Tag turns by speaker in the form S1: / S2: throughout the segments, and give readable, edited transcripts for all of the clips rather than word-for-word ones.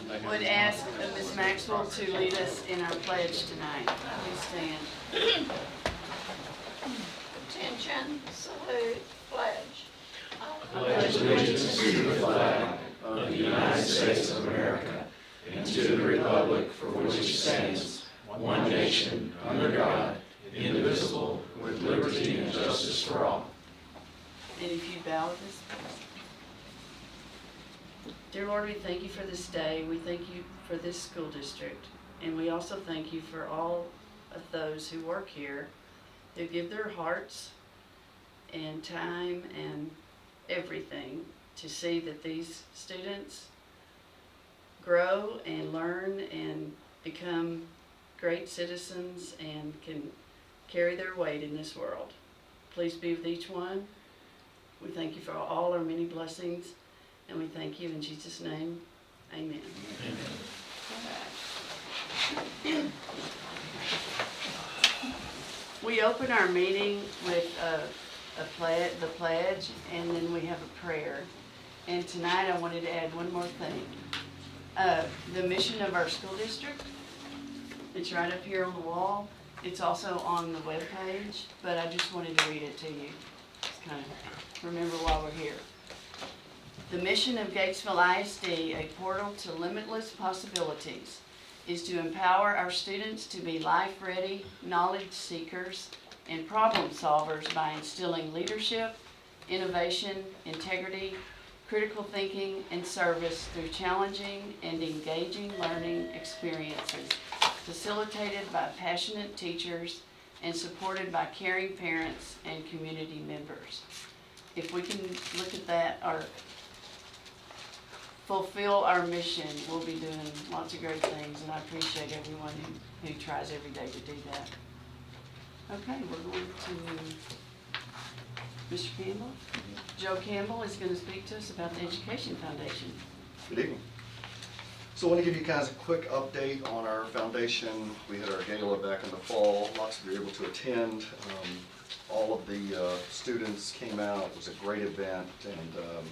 S1: would ask Ms. Maxwell to lead us in our pledge tonight. Please stand.
S2: Attention, salute, pledge.
S3: I pledge allegiance to the flag of the United States of America and to the republic for which it stands, one nation, under God, indivisible, with liberty and justice for all.
S1: And if you bow with us, please. Dear Lord, we thank you for this day. We thank you for this school district. And we also thank you for all of those who work here, who give their hearts and time and everything to see that these students grow and learn and become great citizens and can carry their weight in this world. Please be with each one. We thank you for all our many blessings, and we thank you in Jesus' name. Amen. Amen. We open our meeting with the pledge, and then we have a prayer. And tonight I wanted to add one more thing. The mission of our school district, it's right up here on the wall. It's also on the web page, but I just wanted to read it to you. Just kind of remember while we're here. The mission of Gatesville ISD, a portal to limitless possibilities, is to empower our students to be life-ready, knowledge seekers, and problem solvers by instilling leadership, innovation, integrity, critical thinking, and service through challenging and engaging learning experiences, facilitated by passionate teachers and supported by caring parents and community members. If we can look at that, or fulfill our mission, we'll be doing lots of great things, and I appreciate everyone who tries every day to do that. Okay, we're going to Mr. Campbell. Joe Campbell is going to speak to us about the Education Foundation.
S4: Good evening. So I want to give you guys a quick update on our foundation. We had our gala back in the fall. Lots of you were able to attend. All of the students came out. It was a great event, and in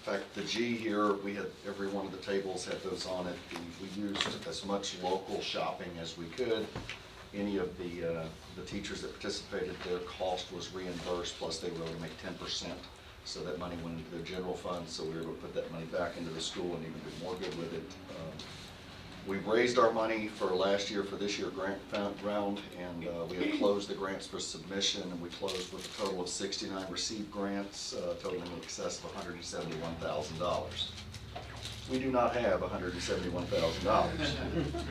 S4: fact, the G here, we had every one of the tables had those on it. We used as much local shopping as we could. Any of the teachers that participated, their cost was reimbursed, plus they were able to make 10%. So that money went into their general fund, so we were able to put that money back into the school and even do more good with it. We've raised our money for last year, for this year grant round, and we have closed the grants for submission, and we closed with a total of 69 received grants, totaling in excess of $171,000. We do not have $171,000.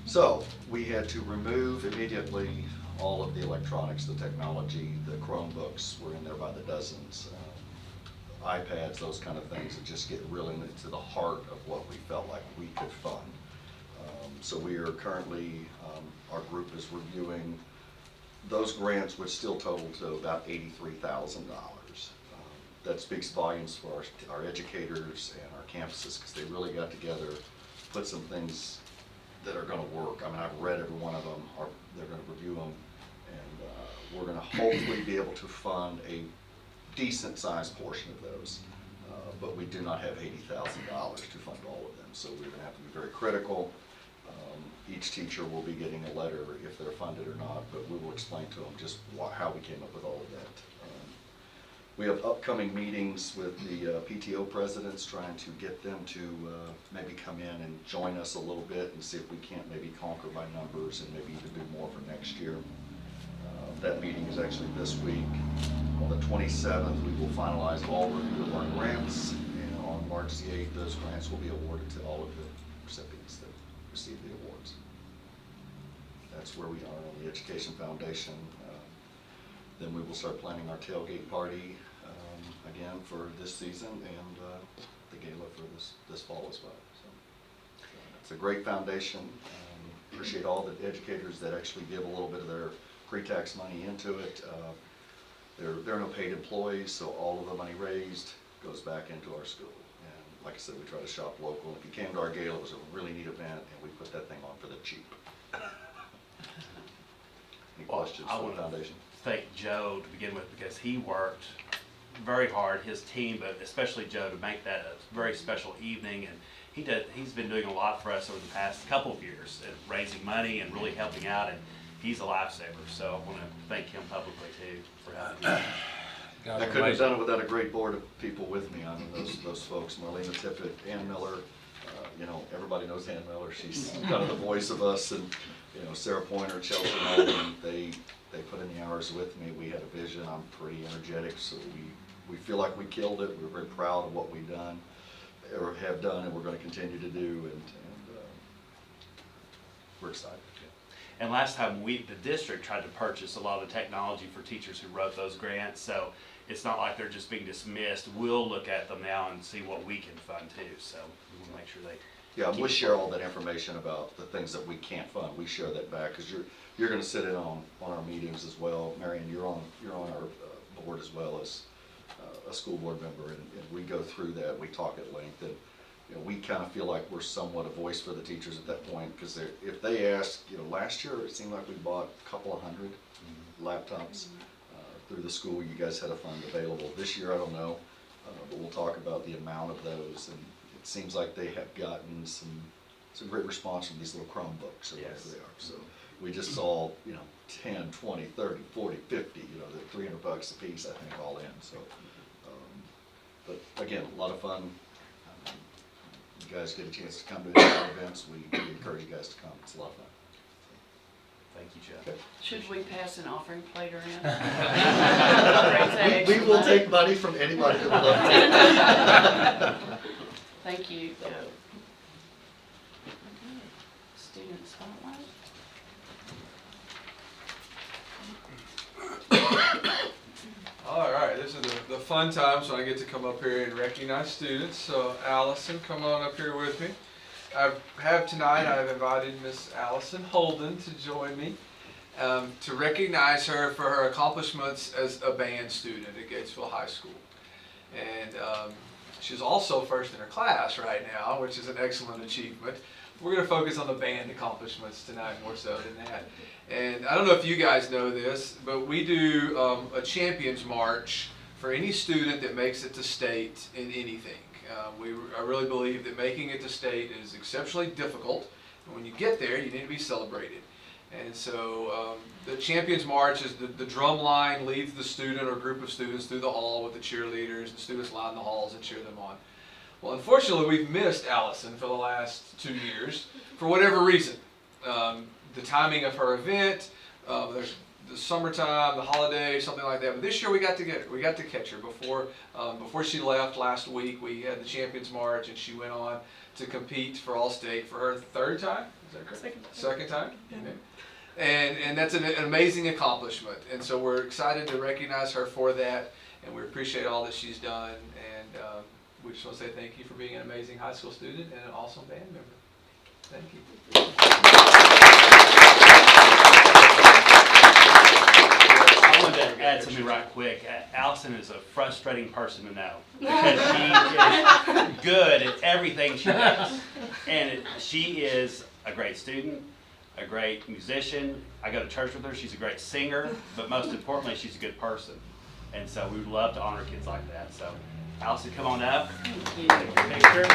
S4: So we had to remove immediately all of the electronics, the technology, the Chromebooks were in there by the dozens, iPads, those kind of things that just get really into the heart of what we felt like we could fund. So we are currently, our group is reviewing those grants, which still total to about $83,000. That speaks volumes for our educators and our campuses, because they really got together, put some things that are going to work. I mean, I've read every one of them, they're going to review them, and we're going to hopefully be able to fund a decent sized portion of those. But we do not have $80,000 to fund all of them, so we're going to have to be very critical. Each teacher will be getting a letter if they're funded or not, but we will explain to them just how we came up with all of that. We have upcoming meetings with the PTO presidents, trying to get them to maybe come in and join us a little bit and see if we can't maybe conquer by numbers and maybe even do more for next year. That meeting is actually this week. On the 27th, we will finalize all review of our grants, and on March the 8th, those grants will be awarded to all of the recipients that receive the awards. That's where we are on the Education Foundation. Then we will start planning our tailgate party again for this season, and the gala for this fall as well. So it's a great foundation. Appreciate all the educators that actually give a little bit of their pre-tax money into it. They're no paid employees, so all of the money raised goes back into our school. And like I said, we try to shop local. If you came to our gala, it was a really neat event, and we put that thing on for the cheap. Any questions for the foundation?
S5: Thank Joe to begin with, because he worked very hard, his team, but especially Joe, to make that a very special evening, and he's been doing a lot for us over the past couple of years, at raising money and really helping out, and he's a lifesaver. So I want to thank him publicly too for helping me.
S4: I couldn't have done it without a great board of people with me. I mean, those folks, Marlena Tippett, Ann Miller, you know, everybody knows Ann Miller. She's kind of the voice of us, and, you know, Sarah Pointer, Chelsea Mulligan, they put in the hours with me. We had a vision. I'm pretty energetic, so we feel like we killed it. We're very proud of what we've done, or have done, and we're going to continue to do, and we're excited.
S5: And last time the district tried to purchase a lot of the technology for teachers who wrote those grants, so it's not like they're just being dismissed. We'll look at them now and see what we can fund too, so we want to make sure they.
S4: Yeah, we'll share all that information about the things that we can't fund. We share that back, because you're going to sit in on our meetings as well. Marion, you're on our board as well as a school board member, and we go through that. We talk at length, and you know, we kind of feel like we're somewhat a voice for the teachers at that point, because if they ask, you know, last year it seemed like we bought a couple of hundred laptops through the school. You guys had a fund available. This year, I don't know, but we'll talk about the amount of those, and it seems like they have gotten some great response from these little Chromebooks or whatever they are. So we just saw, you know, 10, 20, 30, 40, 50, you know, they're $300 a piece, I think, all in. So, but again, a lot of fun. You guys get a chance to come to these events, we encourage you guys to come. It's a lot of fun.
S5: Thank you, Jeff.
S4: Okay.
S1: Should we pass an offering plate around?
S4: We will take money from anybody that would love to.
S1: Thank you, Joe. Okay. Student spotlight.
S6: All right, this is the fun times when I get to come up here and recognize students. So Allison, come on up here with me. I've invited Miss Allison Holden to join me to recognize her for her accomplishments as a band student at Gatesville High School. And she's also first in her class right now, which is an excellent achievement. We're going to focus on the band accomplishments tonight more so than that. And I don't know if you guys know this, but we do a Champions March for any student that makes it to state in anything. I really believe that making it to state is exceptionally difficult, and when you get there, you need to be celebrated. And so the Champions March is the drum line leads the student or group of students through the hall with the cheerleaders. The students line the halls and cheer them on. Well, unfortunately, we've missed Allison for the last 2 years for whatever reason. The timing of her event, there's the summertime, the holiday, something like that. But this year we got to get her. We got to catch her before she left last week. We had the Champions March, and she went on to compete for All-State for her third time. Is that correct? Second time. Yeah. And that's an amazing accomplishment. And so we're excited to recognize her for that, and we appreciate all that she's done. And we just want to say thank you for being an amazing high school student and an awesome band member. Thank you.
S5: I wanted to add something right quick. Allison is a frustrating person to know, because she is good at everything she does. And she is a great student, a great musician. I go to church with her. She's a great singer, but most importantly, she's a good person. And so we would love to honor kids like that. So Allison, come on up.
S1: Thank you.
S5: Take your picture.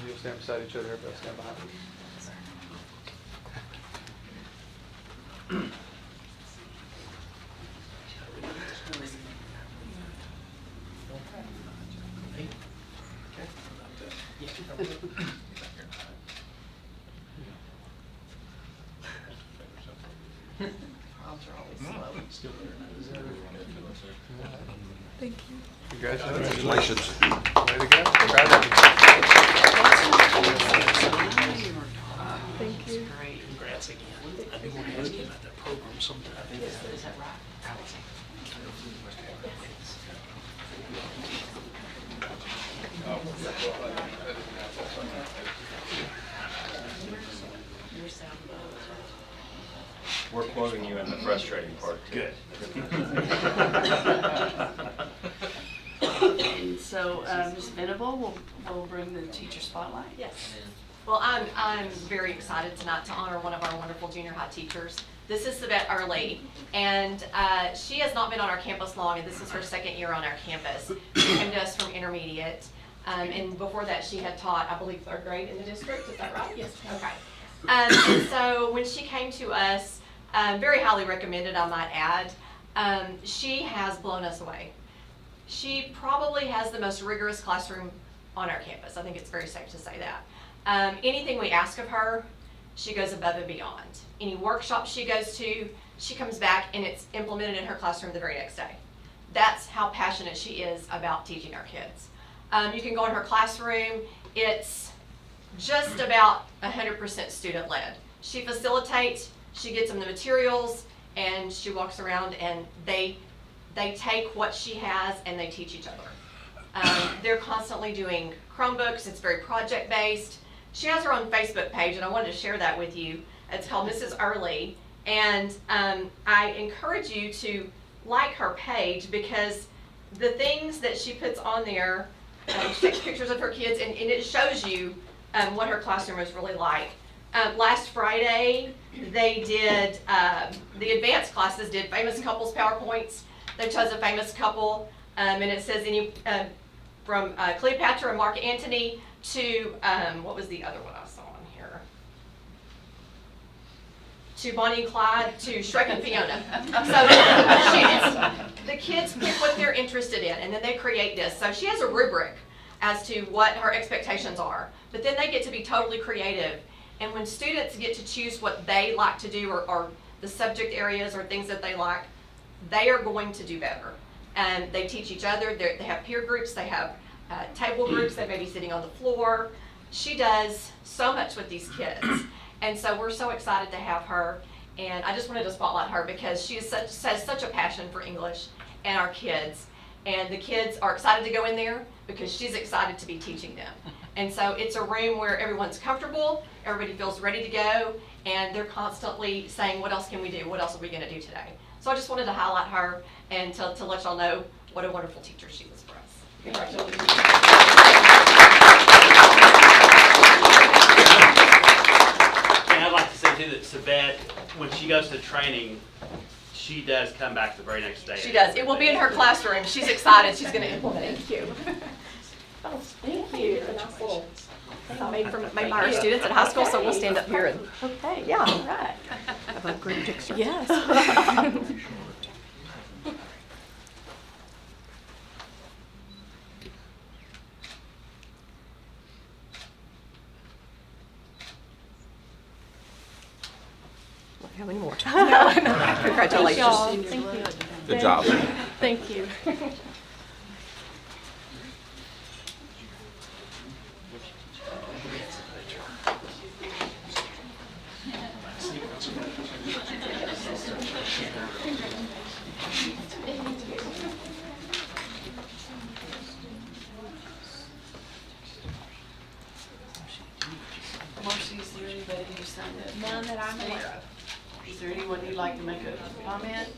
S6: You'll stand beside each other, everybody stand behind you.
S7: Thank you.
S6: Congratulations. Way to go. Congratulations.
S7: Thank you.
S1: Great.
S3: Congrats again. I do want to ask you about that program sometime.
S1: Is that right?
S8: We're quoting you in the frustrating part too.
S5: Good.
S1: And so Ms. Venable will bring the teacher spotlight.
S9: Yes. Well, I'm very excited tonight to honor one of our wonderful junior high teachers. This is Sabette Early, and she has not been on our campus long, and this is her second year on our campus. She came to us from intermediate, and before that she had taught, I believe, 3rd grade in the district. Is that right? Yes. Okay. And so when she came to us, very highly recommended, I might add, she has blown us away. She probably has the most rigorous classroom on our campus. I think it's very safe to say that. Anything we ask of her, she goes above and beyond. Any workshop she goes to, she comes back and it's implemented in her classroom the very next day. That's how passionate she is about teaching our kids. You can go in her classroom, it's just about 100% student-led. She facilitates, she gets them the materials, and she walks around and they take what she has and they teach each other. They're constantly doing Chromebooks, it's very project-based. She has her own Facebook page, and I wanted to share that with you. It's called Mrs. Early, and I encourage you to like her page because the things that she puts on there, she takes pictures of her kids, and it shows you what her classroom is really like. Last Friday, they did, the advanced classes did famous couples PowerPoints. They chose a famous couple, and it says from Cleopatra and Mark Antony to, what was the other one I saw on here? To Bonnie and Clyde, to Shrek and Fiona. So the kids pick what they're interested in, and then they create this. So she has a rubric as to what her expectations are, but then they get to be totally creative. And when students get to choose what they like to do or the subject areas or things that they like, they are going to do better. And they teach each other, they have peer groups, they have table groups, they may be sitting on the floor. She does so much with these kids. And so we're so excited to have her. And I just wanted to spotlight her because she has such a passion for English and our kids. And the kids are excited to go in there because she's excited to be teaching them. And so it's a room where everyone's comfortable, everybody feels ready to go, and they're constantly saying, what else can we do? What else are we going to do today? So I just wanted to highlight her and to let y'all know what a wonderful teacher she was for us. Congratulations.
S5: And I'd like to say too that Sabette, when she goes to training, she does come back the very next day.
S9: She does. It will be in her classroom. She's excited. She's going to implement it. Thank you.
S2: Oh, thank you.
S9: A nice little thing I made by our students at high school, so we'll stand up here and,
S2: Okay,
S9: yeah.
S2: all right.
S9: Have a great picture.
S7: Yes.
S9: How many more?
S7: No.
S9: Congratulations.
S7: Thank you.
S3: Good job.
S7: Thank you.
S1: Marcy, is there anybody who signed up?
S2: None that I'm aware of.
S1: Is there anyone you'd like to make a comment?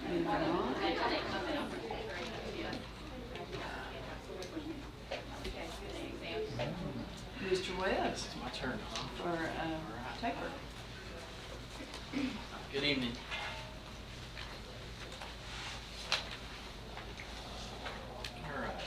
S1: Moving on. Mr. Webb
S10: My turn.
S1: for Taper.
S10: Good evening. All right.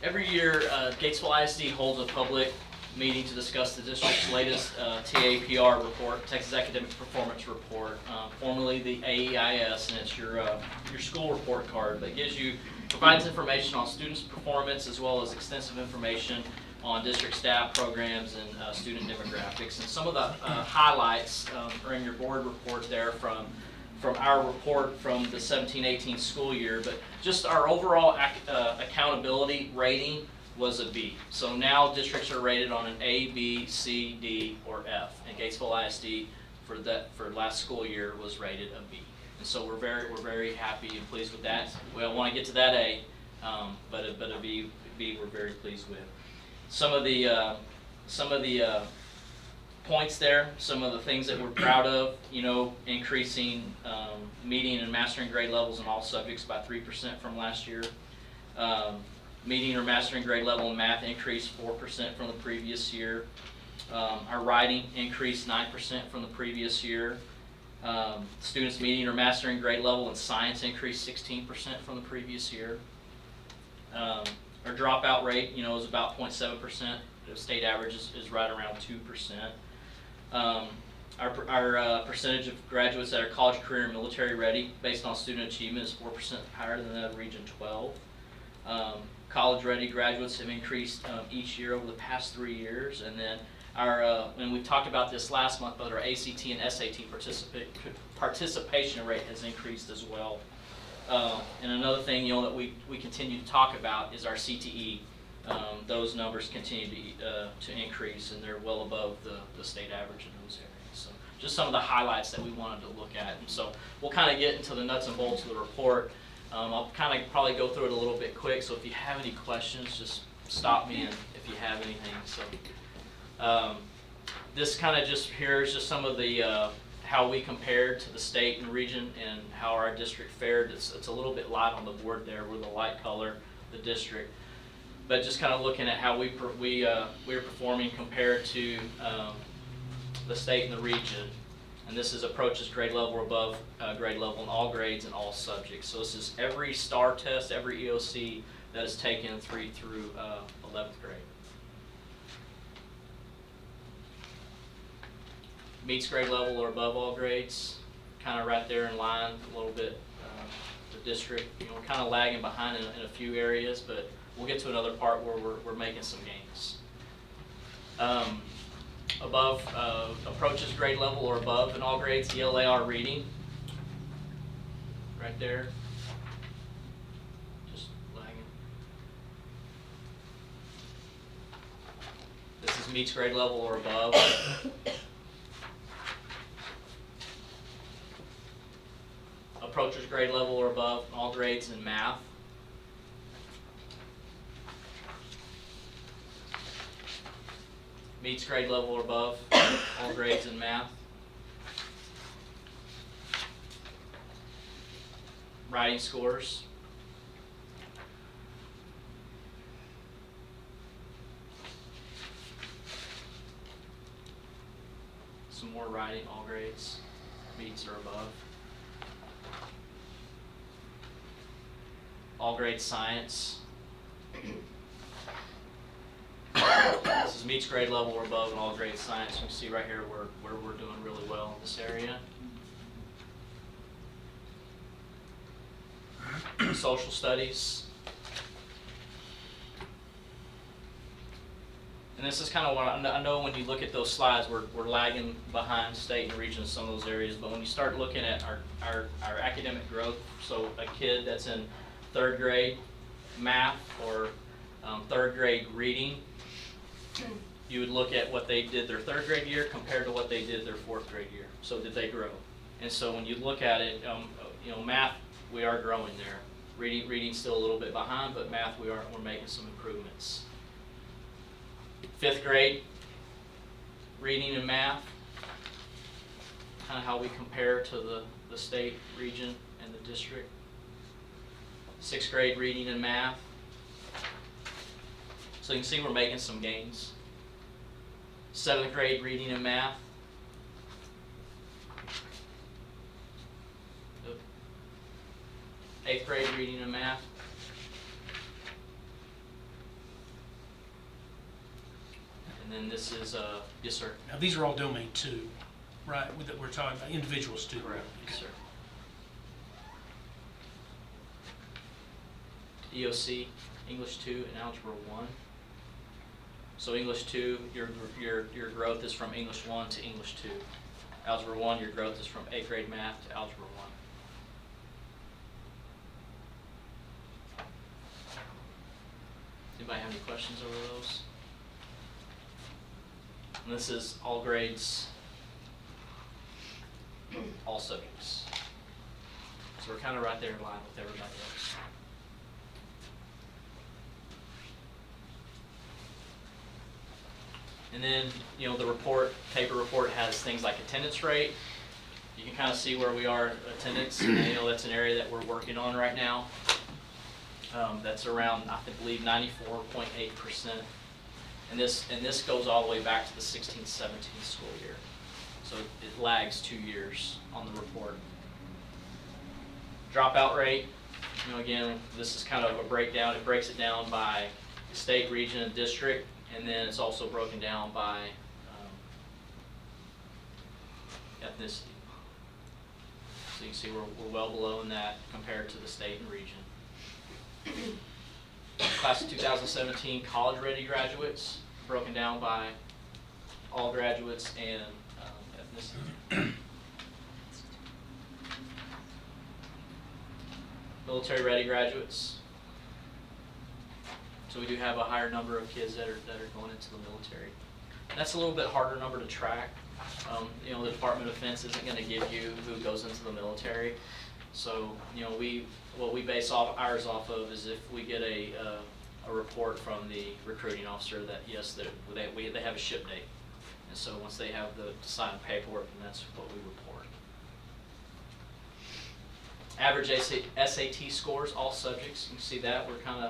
S10: Every year, Gatesville ISD holds a public meeting to discuss the district's latest TAPR report, Texas Academic Performance Report, formerly the AEIS, and it's your school report card that provides information on students' performance as well as extensive information on district staff programs and student demographics. And some of the highlights are in your board report there from our report from the 17-18 school year, but just our overall accountability rating was a B. So now districts are rated on an A, B, C, D, or F. And Gatesville ISD for last school year was rated a B. And so we're very happy and pleased with that. We don't want to get to that A, but a B we're very pleased with. Some of the points there, some of the things that we're proud of, increasing meeting and mastering grade levels in all subjects by 3% from last year. Meeting or mastering grade level in math increased 4% from the previous year. Our writing increased 9% from the previous year. Students meeting or mastering grade level in science increased 16% from the previous year. Our dropout rate, is about 0.7%. The state average is right around 2%. Our percentage of graduates that are college, career, and military ready based on student achievement is 4% higher than that of Region 12. College ready graduates have increased each year over the past 3 years, and then and we talked about this last month, but our ACT and SAT participation rate has increased as well. And another thing, that we continue to talk about is our CTE. Those numbers continue to increase, and they're well above the state average in those areas. So just some of the highlights that we wanted to look at. And so we'll kind of get into the nuts and bolts of the report. I'll kind of probably go through it a little bit quick, so if you have any questions, just stop me if you have anything. So this kind of just here is just some of the how we compared to the state and region and how our district fared. It's a little bit light on the board there with the light color, the district. But just kind of looking at how we're performing compared to the state and the region. And this is approaches grade level or above grade level in all grades and all subjects. So this is every STAR test, every EOC that is taken 3 through 11th grade. Meets grade level or above all grades, kind of right there in line a little bit. The district, we're kind of lagging behind in a few areas, but we'll get to another part where we're making some gains. Above approaches grade level or above in all grades, ELAR reading, right there, just lagging. This is meets grade level or above. Approaches grade level or above in all grades in math. Meets grade level or above all grades in math. Writing scores. Some more writing, all grades, meets or above. All grades science. This is meets grade level or above in all grades science. You can see right here where we're doing really well in this area. Social studies. And this is kind of what I know when you look at those slides, we're lagging behind state and region in some of those areas. But when you start looking at our academic growth, so a kid that's in 3rd grade math or 3rd grade reading, you would look at what they did their 3rd grade year compared to what they did their 4th grade year. So did they grow? And so when you look at it, math, we are growing there. Reading's still a little bit behind, but math we're making some improvements. 5th grade reading and math, kind of how we compare to the state, region, and the district. 6th grade reading and math. So you can see we're making some gains. 7th grade reading and math. 8th grade reading and math. And then this is, yes sir.
S11: Now these are all domain 2, right? That we're talking about individual student.
S10: Correct. Yes sir. EOC, English 2, and Algebra 1. So English 2, your growth is from English 1 to English 2. Algebra 1, your growth is from 8th grade math to Algebra 1. Anybody have any questions over those? And this is all grades, all subjects. So we're kind of right there in line with everybody else. And then, the paper report has things like attendance rate. You can kind of see where we are attendance. That's an area that we're working on right now. That's around, I believe, 94.8%. And this goes all the way back to the 16-17 school year. So it lags 2 years on the report. Dropout rate, again, this is kind of a breakdown. It breaks it down by state, region, and district, and then it's also broken down by ethnicity. So you can see we're well below in that compared to the state and region. Class of 2017 college-ready graduates, broken down by all graduates and ethnicity. Military-ready graduates. So we do have a higher number of kids that are going into the military. And that's a little bit harder number to track. The Department of Defense isn't going to give you who goes into the military. So, what we base ours off of is if we get a report from the recruiting officer that yes, they have a ship date. And so once they have the signed paperwork, then that's what we report. Average SAT scores, all subjects, you can see that we're kind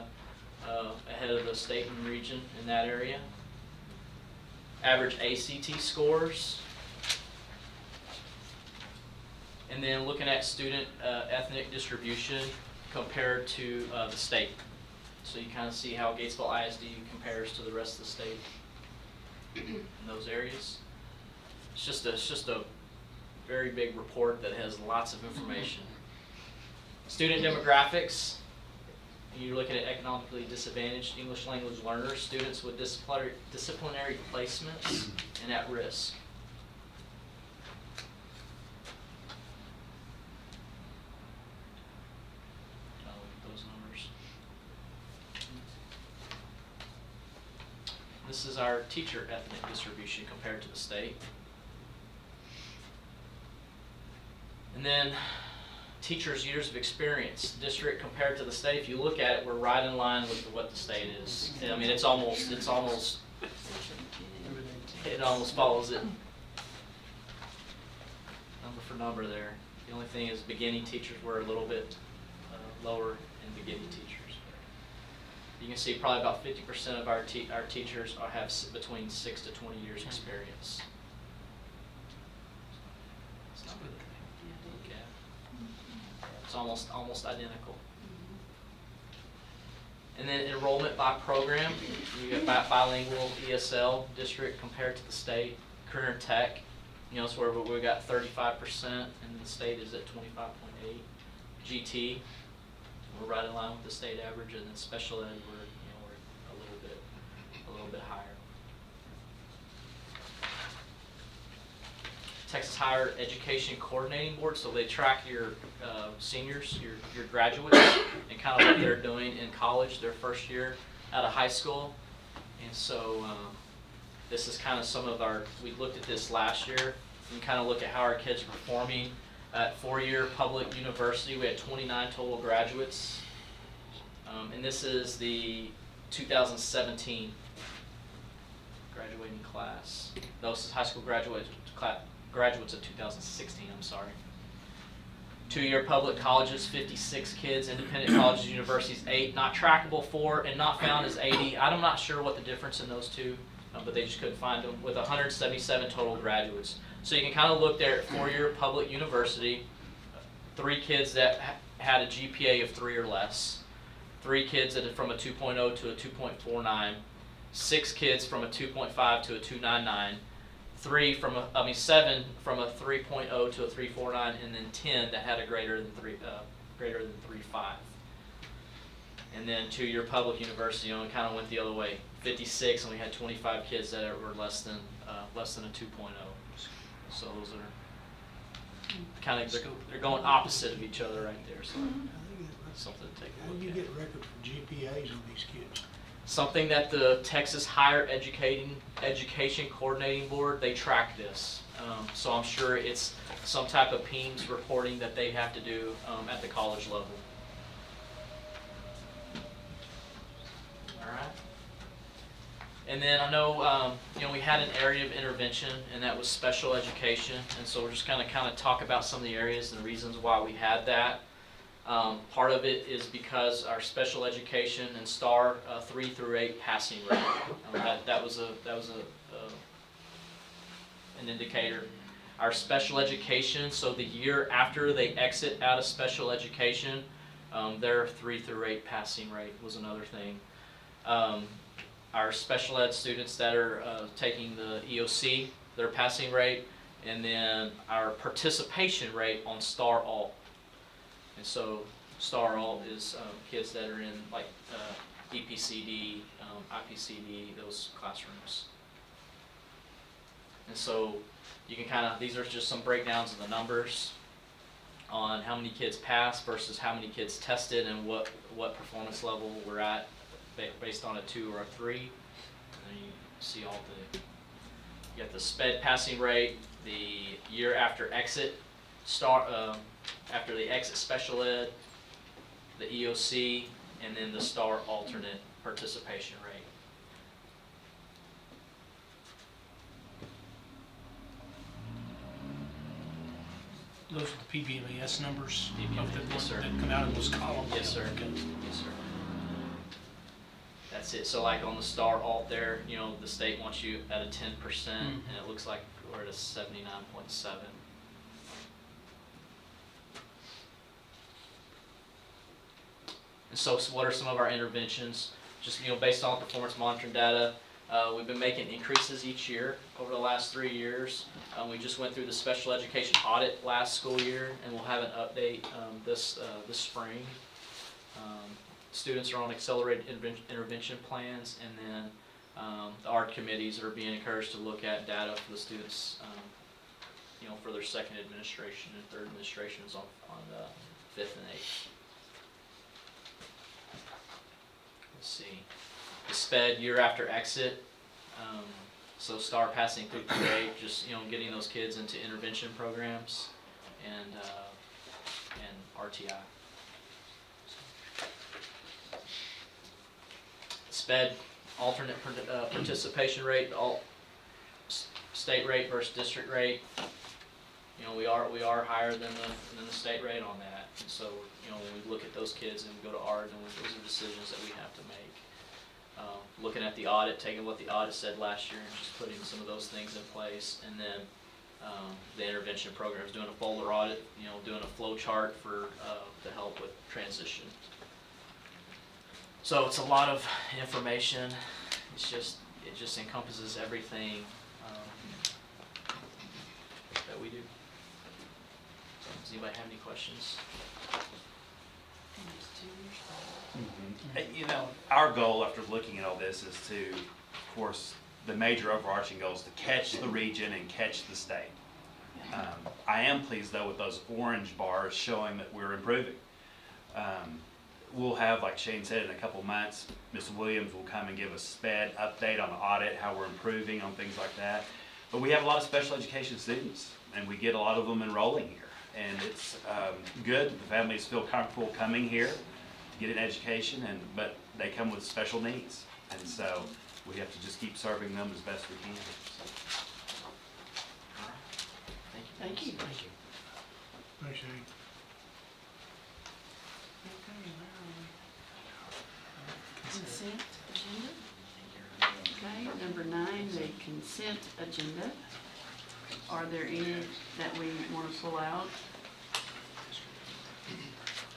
S10: of ahead of the state and region in that area. Average ACT scores. And then looking at student ethnic distribution compared to the state. So you kind of see how Gatesville ISD compares to the rest of the state in those areas. It's just a very big report that has lots of information. Student demographics. You're looking at economically disadvantaged English language learners, students with disciplinary placements, and at risk. Those numbers. This is our teacher ethnic distribution compared to the state. And then teachers' years of experience, district compared to the state. If you look at it, we're right in line with what the state is. I mean, it almost follows it number for number there. The only thing is beginning teachers were a little bit lower in beginning teachers. You can see probably about 50% of our teachers have between 6 to 20 years experience. It's not good. It's almost identical. And then enrollment by program, you got bilingual ESL district compared to the state. Career and tech, it's where we got 35%, and the state is at 25.8. GT, we're right in line with the state average, and then special ed, we're a little bit higher. Texas Higher Education Coordinating Board, so they track your seniors, your graduates, and kind of what they're doing in college, their first year out of high school. And so this is kind of some of we looked at this last year, and kind of look at how our kids are performing. At four-year public university, we had 29 total graduates. And this is the 2017 graduating class. Those high school graduates of 2016, I'm sorry. Two-year public colleges, 56 kids. Independent colleges, universities, 8. Not trackable, 4, and not found is 80. I'm not sure what the difference in those two, but they just couldn't find them, with 177 total graduates. So you can kind of look there at four-year public university, 3 kids that had a GPA of 3 or less, 3 kids that from a 2.0 to a 2.49, 6 kids from a 2.5 to a 2.99, 7 from a 3.0 to a 3.49, and then 10 that had a greater than 3.5. And then two-year public university, it kind of went the other way. 56, and we had 25 kids that were less than a 2.0. So those are kind of they're going opposite of each other right there. So something to take a look at.
S12: How do you get record for GPAs on these kids?
S10: Something that the Texas Higher Education Coordinating Board, they track this. So I'm sure it's some type of PEAMS reporting that they have to do at the college level. All right. And then I know we had an area of intervention, and that was special education. And so we're just going to kind of talk about some of the areas and the reasons why we had that. Part of it is because our special education and STAR 3 through 8 passing rate. That was an indicator. Our special education, so the year after they exit out of special education, their 3 through 8 passing rate was another thing. Our special ed students that are taking the EOC, their passing rate, and then our participation rate on STAR Alt. And so STAR Alt is kids that are in like EPCD, IPCD, those classrooms. And so you can kind of, these are just some breakdowns of the numbers on how many kids passed versus how many kids tested and what performance level we're at based on a 2 or a 3. And then you see all the, you got the SPED passing rate, the year after exit, after they exit special ed, the EOC, and then the STAR alternate participation rate.
S11: Those are the PBMES numbers
S10: PBMES, yes, sir.
S11: that come out of those columns?
S10: Yes, sir.
S11: Okay.
S10: Yes, sir. That's it. So like on the STAR alt there, you know, the state wants you at a 10%, and it looks like we're at a 79.7. And so what are some of our interventions? Just, you know, based on performance monitoring data, we've been making increases each year over the last 3 years. We just went through the special education audit last school year, and we'll have an update this spring. Students are on accelerated intervention plans, and then the ARD committees are being encouraged to look at data for the students, you know, for their second administration and third administrations on the 5th and 8th. Let's see. The SPED year after exit, so STAR passing through grade, just, you know, getting those kids into intervention programs and RTI. SPED alternate participation rate, state rate versus district rate. You know, we are higher than the state rate on that. And so, you know, when we look at those kids and we go to ARD, and those are decisions that we have to make. Looking at the audit, taking what the audit said last year and just putting some of those things in place, and then the intervention programs, doing a folder audit, you know, doing a flow chart for to help with transition. So it's a lot of information. It just encompasses everything that we do. Does anybody have any questions?
S5: You know, our goal after looking at all this is to, of course, the major overarching goal is to catch the region and catch the state. I am pleased though with those orange bars showing that we're improving. We'll have, like Shane said, in a couple months, Ms. Williams will come and give a SPED update on the audit, how we're improving on things like that. But we have a lot of special education students, and we get a lot of them enrolling here. And it's good that the families feel comfortable coming here to get an education, but they come with special needs. And so we have to just keep serving them as best we can.
S1: Thank you.
S11: Thank you.
S12: Thanks, Shane.
S1: Consent agenda. Okay, number 9, the consent agenda. Are there any that we want to pull out?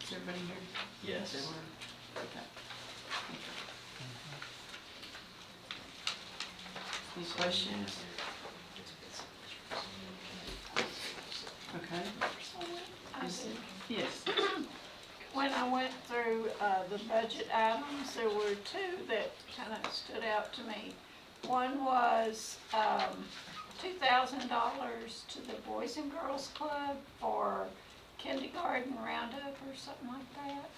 S1: Is everybody here?
S10: Yes.
S1: Or- okay. Any questions? Okay. Yes.
S2: When I went through the budget items, there were 2 that kind of stood out to me. One was $2,000 to the Boys and Girls Club for kindergarten roundup or something like that.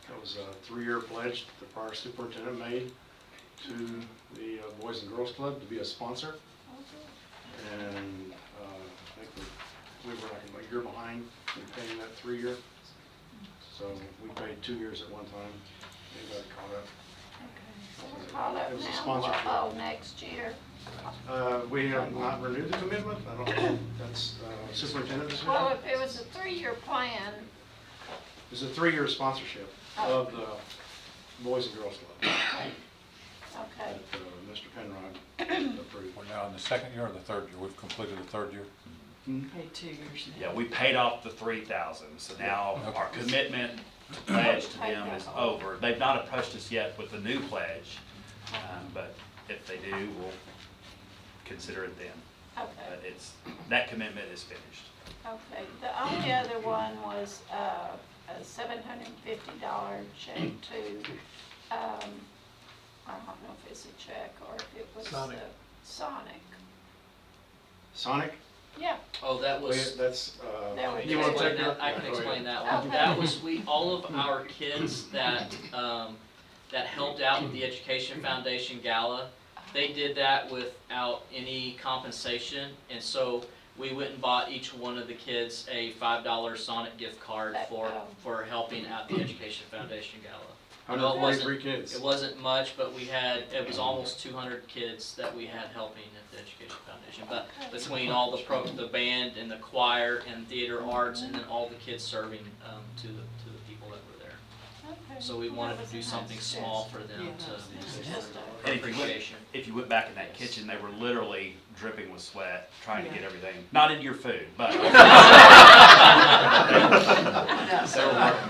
S13: That was a 3-year pledge the prior superintendent made to the Boys and Girls Club to be a sponsor. And I think we were like a year behind in paying that 3-year. So we paid 2 years at one time. Anybody caught up?
S2: Okay, so we're caught up
S13: It was a
S2: now.
S13: sponsorship.
S2: Oh, next year.
S13: We have not renewed the commitment. I don't know. That's superintendent decision.
S2: Well, if it was a 3-year plan,
S13: It's a 3-year sponsorship of the Boys and Girls Club
S2: Okay,
S13: that Mr. Penrod approved.
S14: We're now in the second year or the third year? We've completed the third year?
S1: Okay, 2 years now.
S5: Yeah, we paid off the 3,000, so now our commitment to pledge to them is over. They've not approached us yet with the new pledge, but if they do, we'll consider it then.
S2: okay,
S5: But that commitment is finished.
S2: okay. The only other one was a $750 check to, I don't know if it's a check or if it was
S12: Sonic.
S2: Sonic.
S13: Sonic?
S2: Yeah,
S10: Oh, that was.
S13: That's,
S2: That was-
S13: you want to take
S10: that?
S13: that?
S10: I
S13: Yeah,
S10: can
S13: go
S10: explain
S13: ahead.
S10: that one.
S2: Okay.
S10: That was, all of our kids that, that helped out with the Education Foundation Gala, they did that without any compensation, and so we went and bought each one of the kids a $5 Sonic gift card for helping out the Education Foundation Gala. No, it wasn't.
S13: 143 kids.
S10: It wasn't much, but it was almost 200 kids that we had helping at the Education Foundation. But between all the band and the choir and theater arts, and then all the kids serving to the people that were there.
S2: okay.
S10: So we
S2: Well,
S10: wanted
S2: that was
S10: to
S2: a
S10: do something
S2: nice
S10: small
S2: gesture.
S10: for them
S2: Just a-
S5: And if you went,
S10: appreciation.
S5: if you went back in that kitchen, they were literally dripping with sweat, trying to get everything, not into your food, but they were working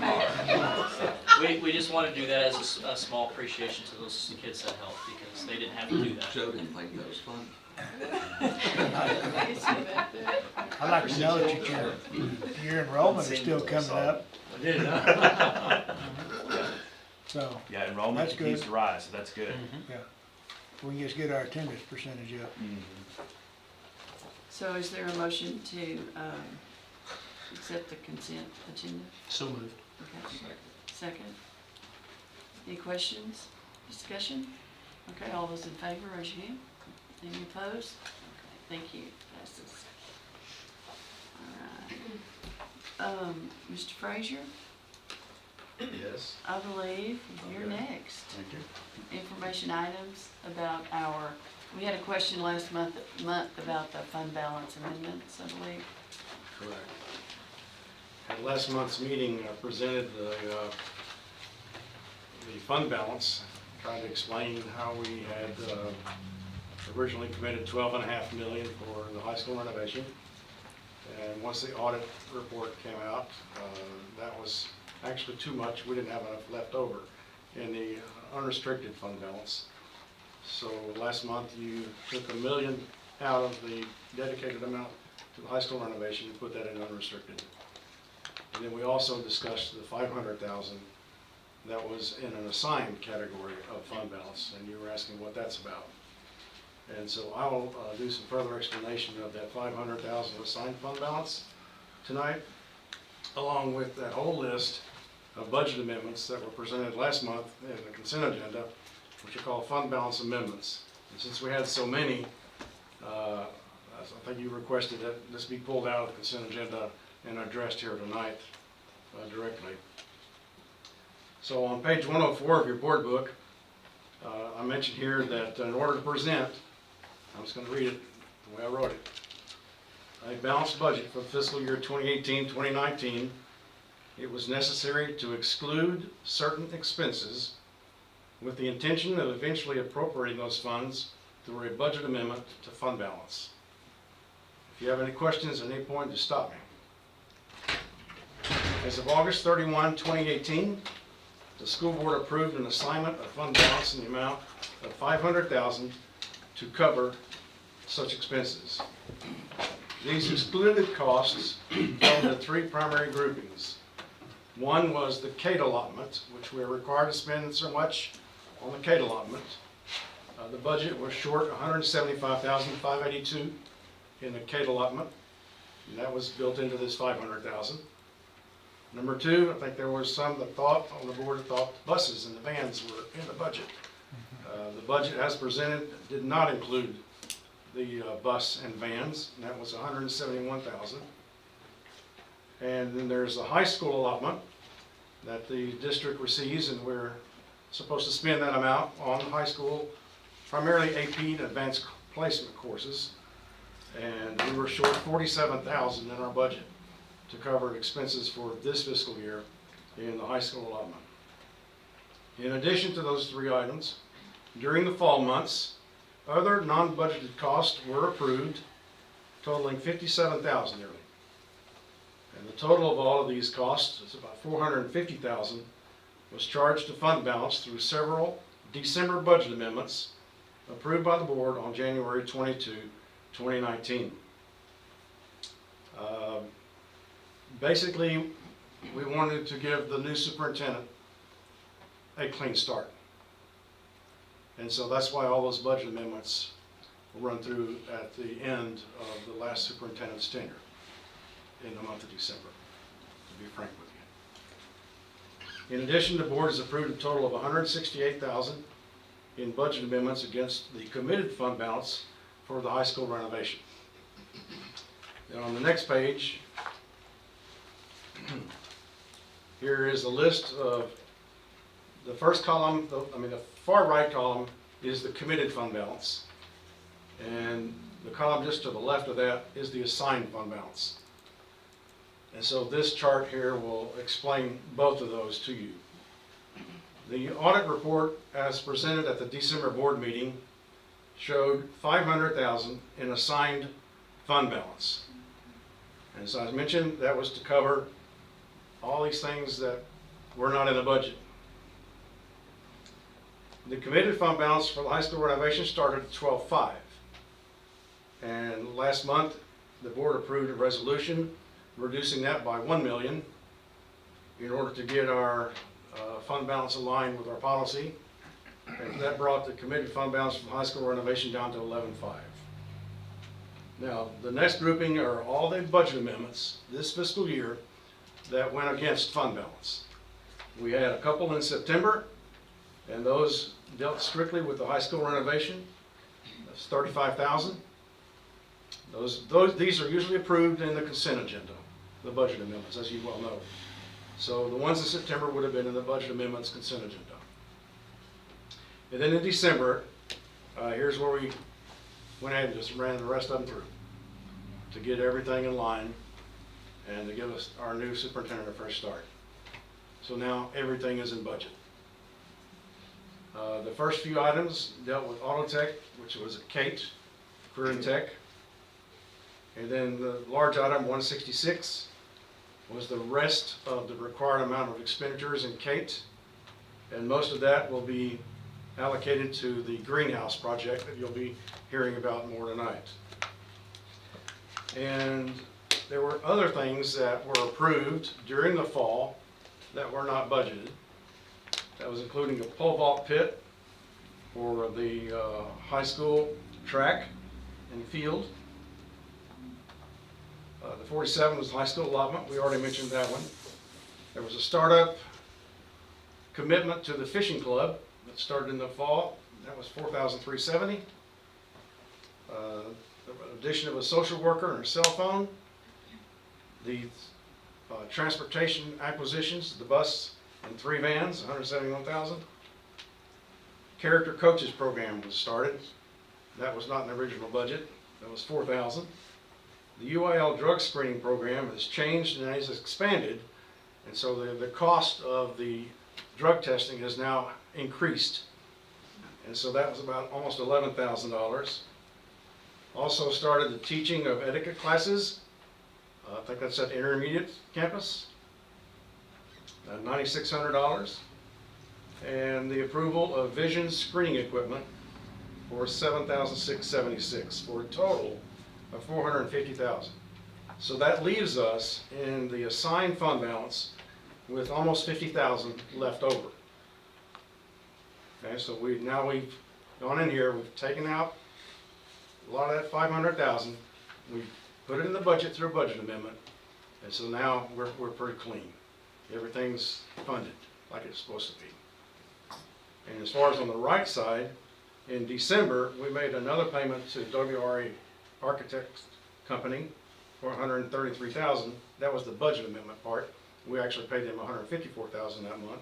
S5: hard.
S10: We just want to do that as a small appreciation to those kids that helped, because they didn't have to do that.
S3: Joe didn't think that was fun.
S12: I'd like to know that your enrollment is still coming up,
S3: I did,
S12: so,
S5: Yeah, enrollment
S12: That's
S5: continues
S12: good.
S5: to rise, so that's good.
S12: yeah. We can just get our attendance percentage up.
S1: So is there a motion to accept the consent agenda?
S11: So moved.
S1: Okay. Second? Any questions, discussion? Okay, all those in favor, raise your hand. Any opposed? Okay, thank you, passes. All right. Mr. Frazier,
S4: Yes.
S1: I believe you're
S4: Okay.
S1: next.
S4: Thank you.
S1: Information items about we had a question last month about the fund balance amendments, I believe.
S13: Correct. At last month's meeting, I presented the fund balance, trying to explain how we had originally committed $12.5 million for the high school renovation. And once the audit report came out, that was actually too much. We didn't have enough left over in the unrestricted fund balance. So last month, you took $1 million out of the dedicated amount to the high school renovation and put that in unrestricted. And then we also discussed the $500,000 that was in an assigned category of fund balance, and you were asking what that's about. And so I will do some further explanation of that $500,000 assigned fund balance tonight, along with that whole list of budget amendments that were presented last month in the consent agenda, which are called fund balance amendments. And since we had so many, I think you requested that this be pulled out of the consent agenda and addressed here tonight directly. So on page 104 of your board book, I mentioned here that in order to present, I'm just going to read it the way I wrote it, a balanced budget for the fiscal year 2018-2019, it was necessary to exclude certain expenses with the intention of eventually appropriating those funds through a budget amendment to fund balance. If you have any questions at any point, just stop me. As of August 31, 2018, the school board approved an assignment of fund balance in the amount of $500,000 to cover such expenses. These excluded costs fell into three primary groupings. One was the CADE allotment, which we are required to spend so much on the CADE allotment. The budget was short $175,582 in the CADE allotment, and that was built into this $500,000. Number two, I think there was some that thought on the board that thought buses and the vans were in the budget. The budget as presented did not include the bus and vans, and that was $171,000. And then there's a high school allotment that the district receives, and we're supposed to spend that amount on high school, primarily AP and advanced placement courses. And we were short $47,000 in our budget to cover expenses for this fiscal year in the high school allotment. In addition to those 3 items, during the fall months, other non-budgeted costs were approved, totaling $57,000 nearly. And the total of all of these costs is about $450,000 was charged to fund balance through several December budget amendments approved by the board on January 22, 2019. Basically, we wanted to give the new superintendent a clean start. And so that's why all those budget amendments will run through at the end of the last superintendent's tenure in the month of December, to be frank with you. In addition, the board has approved a total of $168,000 in budget amendments against the committed fund balance for the high school renovation. And on the next page, here is a list of the first column, the far right column is the committed fund balance. And the column just to the left of that is the assigned fund balance. And so this chart here will explain both of those to you. The audit report as presented at the December board meeting showed $500,000 in assigned fund balance. And as I mentioned, that was to cover all these things that were not in the budget. The committed fund balance for the high school renovation started at $12.5. And last month, the board approved a resolution reducing that by $1 million in order to get our fund balance aligned with our policy. And that brought the committed fund balance for the high school renovation down to $11.5. Now, the next grouping are all the budget amendments this fiscal year that went against fund balance. We had a couple in September, and those dealt strictly with the high school renovation. That's $35,000. These are usually approved in the consent agenda, the budget amendments, as you well know. So the ones in September would have been in the budget amendments consent agenda. And then in December, here's where we went ahead and just ran the rest of them through to get everything in line and to give us our new superintendent a fresh start. So now everything is in budget. The first few items dealt with auto tech, which was a Kate, career in tech. And then the large item 166 was the rest of the required amount of expenditures in Kate. And most of that will be allocated to the greenhouse project that you'll be hearing about more tonight. And there were other things that were approved during the fall that were not budgeted. That was including a pole vault pit for the high school track and field. The 47 was high school allotment. We already mentioned that one. There was a startup commitment to the fishing club that started in the fall. That was $4,370. The addition of a social worker and a cell phone. The transportation acquisitions, the bus and 3 vans, $171,000. Character coaches program was started. That was not in the original budget. That was $4,000. The UIL drug screening program has changed and has expanded, and so the cost of the drug testing has now increased. And so that was about almost $11,000. Also started the teaching of etiquette classes. I think that's at the intermediate campus, $9,600. And the approval of vision screening equipment for $7,676 for a total of $450,000. So that leaves us in the assigned fund balance with almost $50,000 left over. Okay, so we've gone in here, we've taken out a lot of that $500,000. We've put it in the budget through a budget amendment, and so now we're pretty clean. Everything's funded like it's supposed to be. And as far as on the right side, in December, we made another payment to WRA Architects Company for $133,000. That was the budget amendment part. We actually paid them $154,000 that month.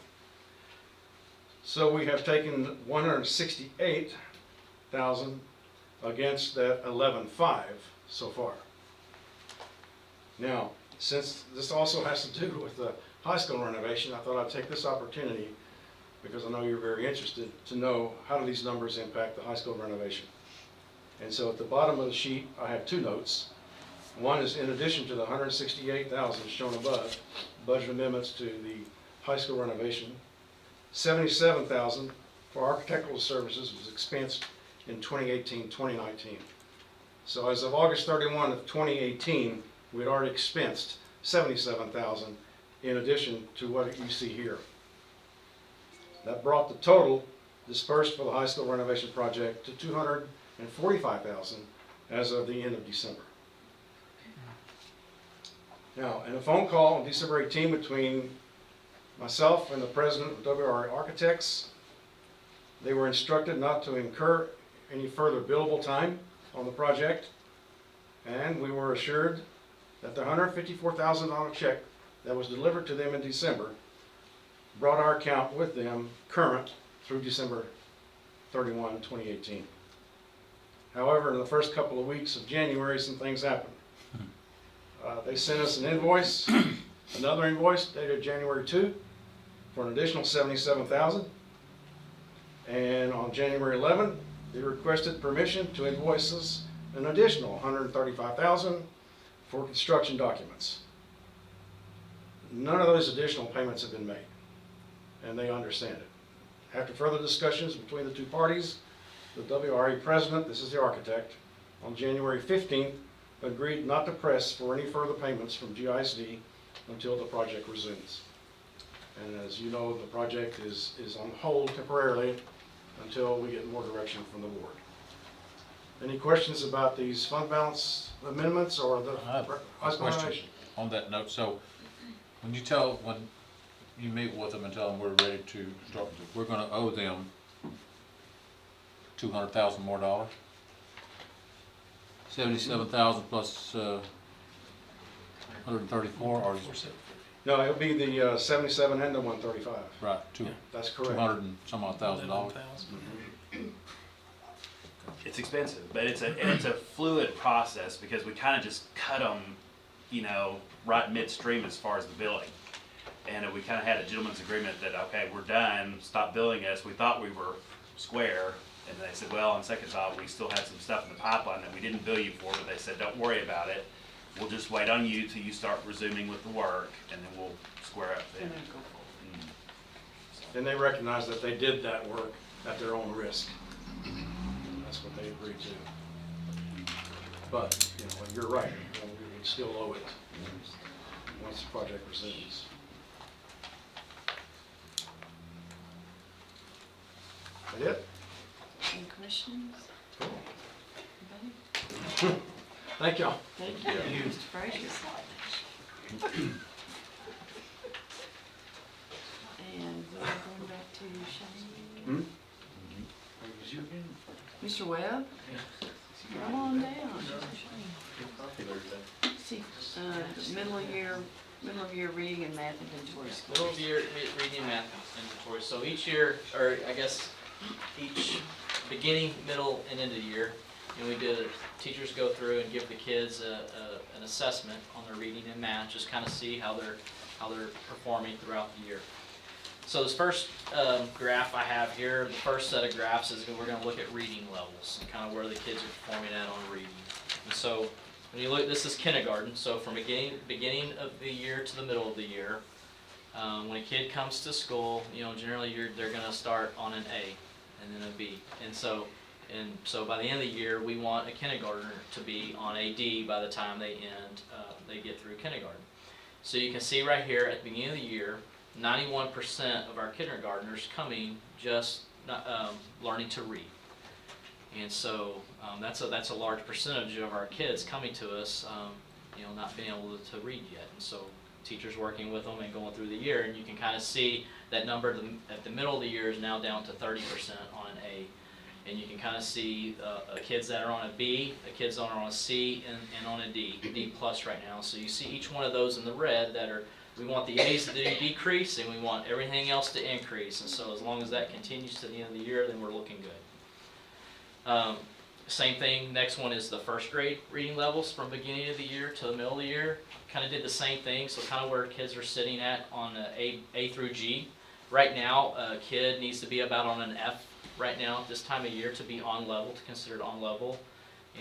S13: So we have taken $168,000 against that $11,500 so far. Now, since this also has to do with the high school renovation, I thought I'd take this opportunity, because I know you're very interested, to know how do these numbers impact the high school renovation. And so at the bottom of the sheet, I have two notes. One is in addition to the $168,000 shown above, budget amendments to the high school renovation, $77,000 for architectural services was expensed in 2018-2019. So as of August 31 of 2018, we had already expensed $77,000 in addition to what you see here. That brought the total dispersed for the high school renovation project to $245,000 as of the end of December. Now, in a phone call on December 18 between myself and the president of WRI Architects, they were instructed not to incur any further billable time on the project, and we were assured that the $154,000 check that was delivered to them in December brought our account with them current through December 31, 2018. However, in the first couple of weeks of January, some things happened. They sent us an invoice, another invoice dated January 2 for an additional $77,000. And on January 11, they requested permission to invoice us an additional $135,000 for construction documents. None of those additional payments have been made, and they understand it. After further discussions between the two parties, the WRE president, this is the architect, on January 15th, agreed not to press for any further payments from GISD until the project resumes. And as you know, the project is on hold temporarily until we get more direction from the board. Any questions about these fund balance amendments or the
S14: I have
S13: high
S14: a
S13: school
S14: question
S13: renovation?
S14: on that note. So when you meet with them and tell them we're ready to start, we're gonna owe them $200,000 more dollars? 77,000 plus 134, or
S13: No, it'll be the 77 and the 135.
S14: right,
S13: That's correct.
S14: 200 and some odd thousand dollars.
S5: It's expensive, but it's a fluid process because we kind of just cut them, right midstream as far as the billing. And we kind of had a gentleman's agreement that, okay, we're done, stop billing us. We thought we were square. And they said, well, on second thought, we still have some stuff in the pipeline that we didn't bill you for, but they said, don't worry about it. We'll just wait on you till you start resuming with the work, and then we'll square up then.
S13: And they recognize that they did that work at their own risk. That's what they agreed to. But, you're right, we would still owe it once the project resumes. That it?
S1: Any questions?
S13: Thank y'all.
S1: Thank you, Mr. Frazier. And we're going back to Shane. Mr. Webb? Come on down. See, middle of year reading and math inventory scores.
S10: Middle of year reading and math inventory. So each year, or I guess each beginning, middle, and end of the year, teachers go through and give the kids an assessment on their reading and math, just kind of see how they're performing throughout the year. So this first graph I have here, the first set of graphs is we're going to look at reading levels and kind of where the kids are performing at on reading. And so when you look, this is kindergarten, so from beginning of the year to the middle of the year, when a kid comes to school, generally they're going to start on an A and then a B. And so by the end of the year, we want a kindergartner to be on a D by the time they get through kindergarten. So you can see right here at the beginning of the year, 91% of our kindergartners coming just learning to read. And so that's a large percentage of our kids coming to us, not being able to read yet. And so teachers working with them and going through the year, and you can kind of see that number at the middle of the year is now down to 30% on an A. And you can kind of see kids that are on a B, kids that are on a C, and on a D plus right now. So you see each one of those in the red we want the A's to decrease and we want everything else to increase. And so as long as that continues to the end of the year, then we're looking good. Same thing, next one is the first grade reading levels from beginning of the year to the middle of the year. Kind of did the same thing, so kind of where kids are sitting at on A through G. Right now, a kid needs to be about on an F right now at this time of year to be on level, to consider it on level.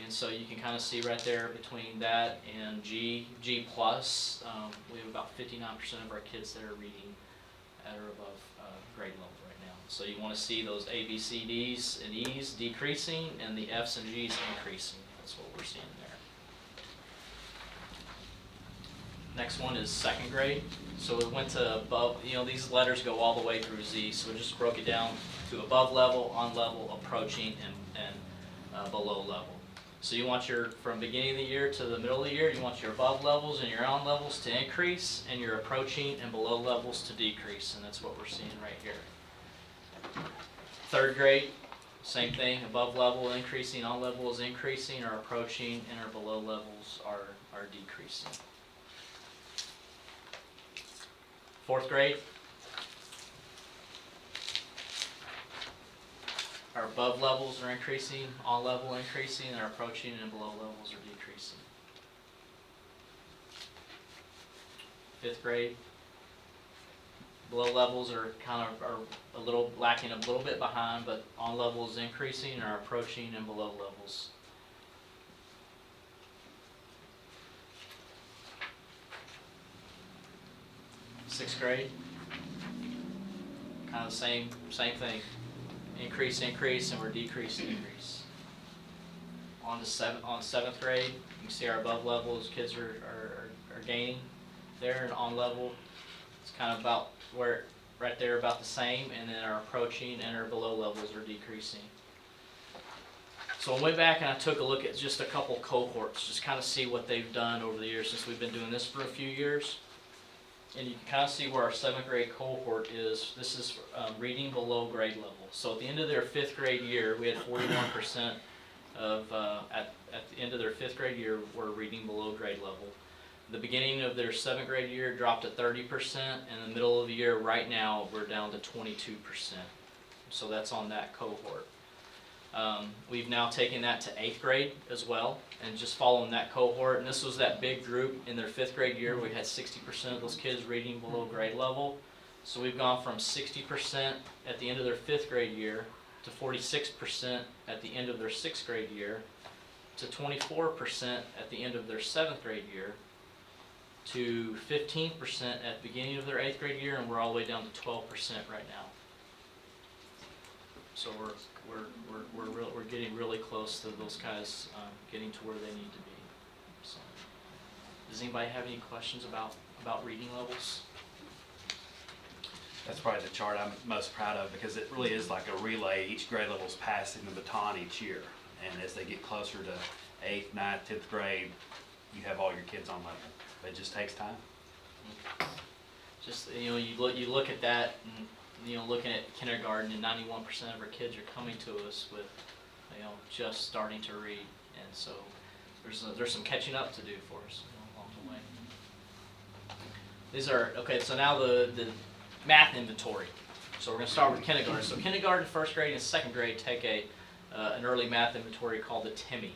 S10: And so you can kind of see right there between that and G plus, we have about 59% of our kids that are reading at or above grade level right now. So you want to see those A, B, C, Ds, and E's decreasing and the F's and G's increasing. That's what we're seeing there. Next one is second grade. So we went to above, these letters go all the way through Z, so we just broke it down to above level, on level, approaching, and below level. So you want your, from beginning of the year to the middle of the year, you want your above levels and your on levels to increase, and your approaching and below levels to decrease, and that's what we're seeing right here. Third grade, same thing, above level increasing, on level is increasing, our approaching and our below levels are decreasing. Fourth grade, our above levels are increasing, on level increasing, and our approaching and below levels are decreasing. Fifth grade, below levels are a little lacking, a little bit behind, but on levels increasing, and our approaching and below levels. Sixth grade, kind of the same thing. Increase, and we're decrease. On seventh grade, you can see our above levels, kids are gaining there, and on level, it's kind of about where, right there, about the same, and then our approaching and our below levels are decreasing. So I went back and I took a look at just a couple cohorts, just kind of see what they've done over the years since we've been doing this for a few years. And you can kind of see where our seventh grade cohort is. This is reading below grade level. So at the end of their fifth grade year, we had 41% of, at the end of their fifth grade year, were reading below grade level. The beginning of their seventh grade year dropped to 30%, and the middle of the year, right now, we're down to 22%. So that's on that cohort. We've now taken that to 8th grade as well, and just following that cohort, and this was that big group in their 5th grade year. We had 60% of those kids reading below grade level. So we've gone from 60% at the end of their 5th grade year to 46% at the end of their 6th grade year to 24% at the end of their 7th grade year to 15% at the beginning of their 8th grade year, and we're all the way down to 12% right now. So we're getting really close to those guys getting to where they need to be. So, does anybody have any questions about reading levels?
S5: That's probably the chart I'm most proud of, because it really is like a relay. Each grade level is passing the baton each year, and as they get closer to 8th, 9th, 10th grade, you have all your kids on level. But it just takes time.
S10: Just you look at that, and looking at kindergarten, and 91% of our kids are coming to us with just starting to read, and so there's some catching up to do for us along the way. These are okay. So now the math inventory. So we're going to start with kindergarten. So kindergarten, 1st grade, and 2nd grade take an early math inventory called the TIMI.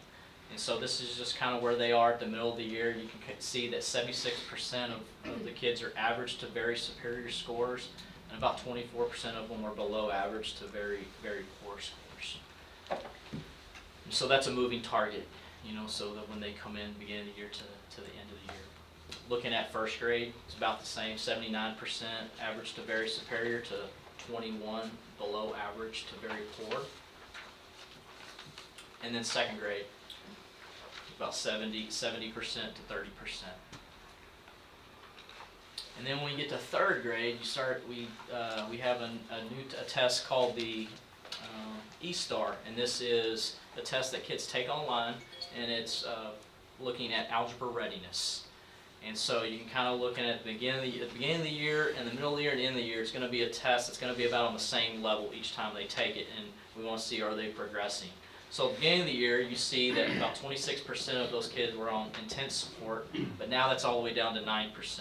S10: And so this is just kind of where they are at the middle of the year. You can see that 76% of the kids are average to very superior scores, and about 24% of them are below average to very, very poor scores. And so that's a moving target, so that when they come in beginning of the year to the end of the year. Looking at 1st grade, it's about the same, 79% average to very superior to 21 below average to very poor. And then 2nd grade, about 70% to 30%. And then when we get to 3rd grade, we have a test called the E-Star, and this is a test that kids take online, and it's looking at algebra readiness. And so you can kind of look at the beginning of the year, and the middle of the year, and the end of the year. It's going to be a test that's going to be about on the same level each time they take it, and we want to see, are they progressing. So at the beginning of the year, you see that about 26% of those kids were on intense support, but now that's all the way down to 9%.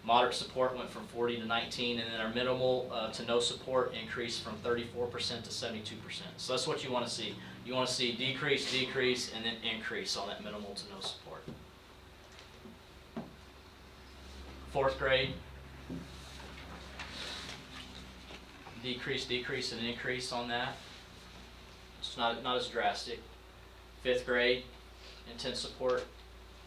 S10: Moderate support went from 40 to 19, and then our minimal to no support increased from 34% to 72%. So that's what you want to see. You want to see decrease, decrease, and then increase on that minimal to no support. 4th grade, decrease, decrease, and increase on that. It's not as drastic. 5th grade, intense support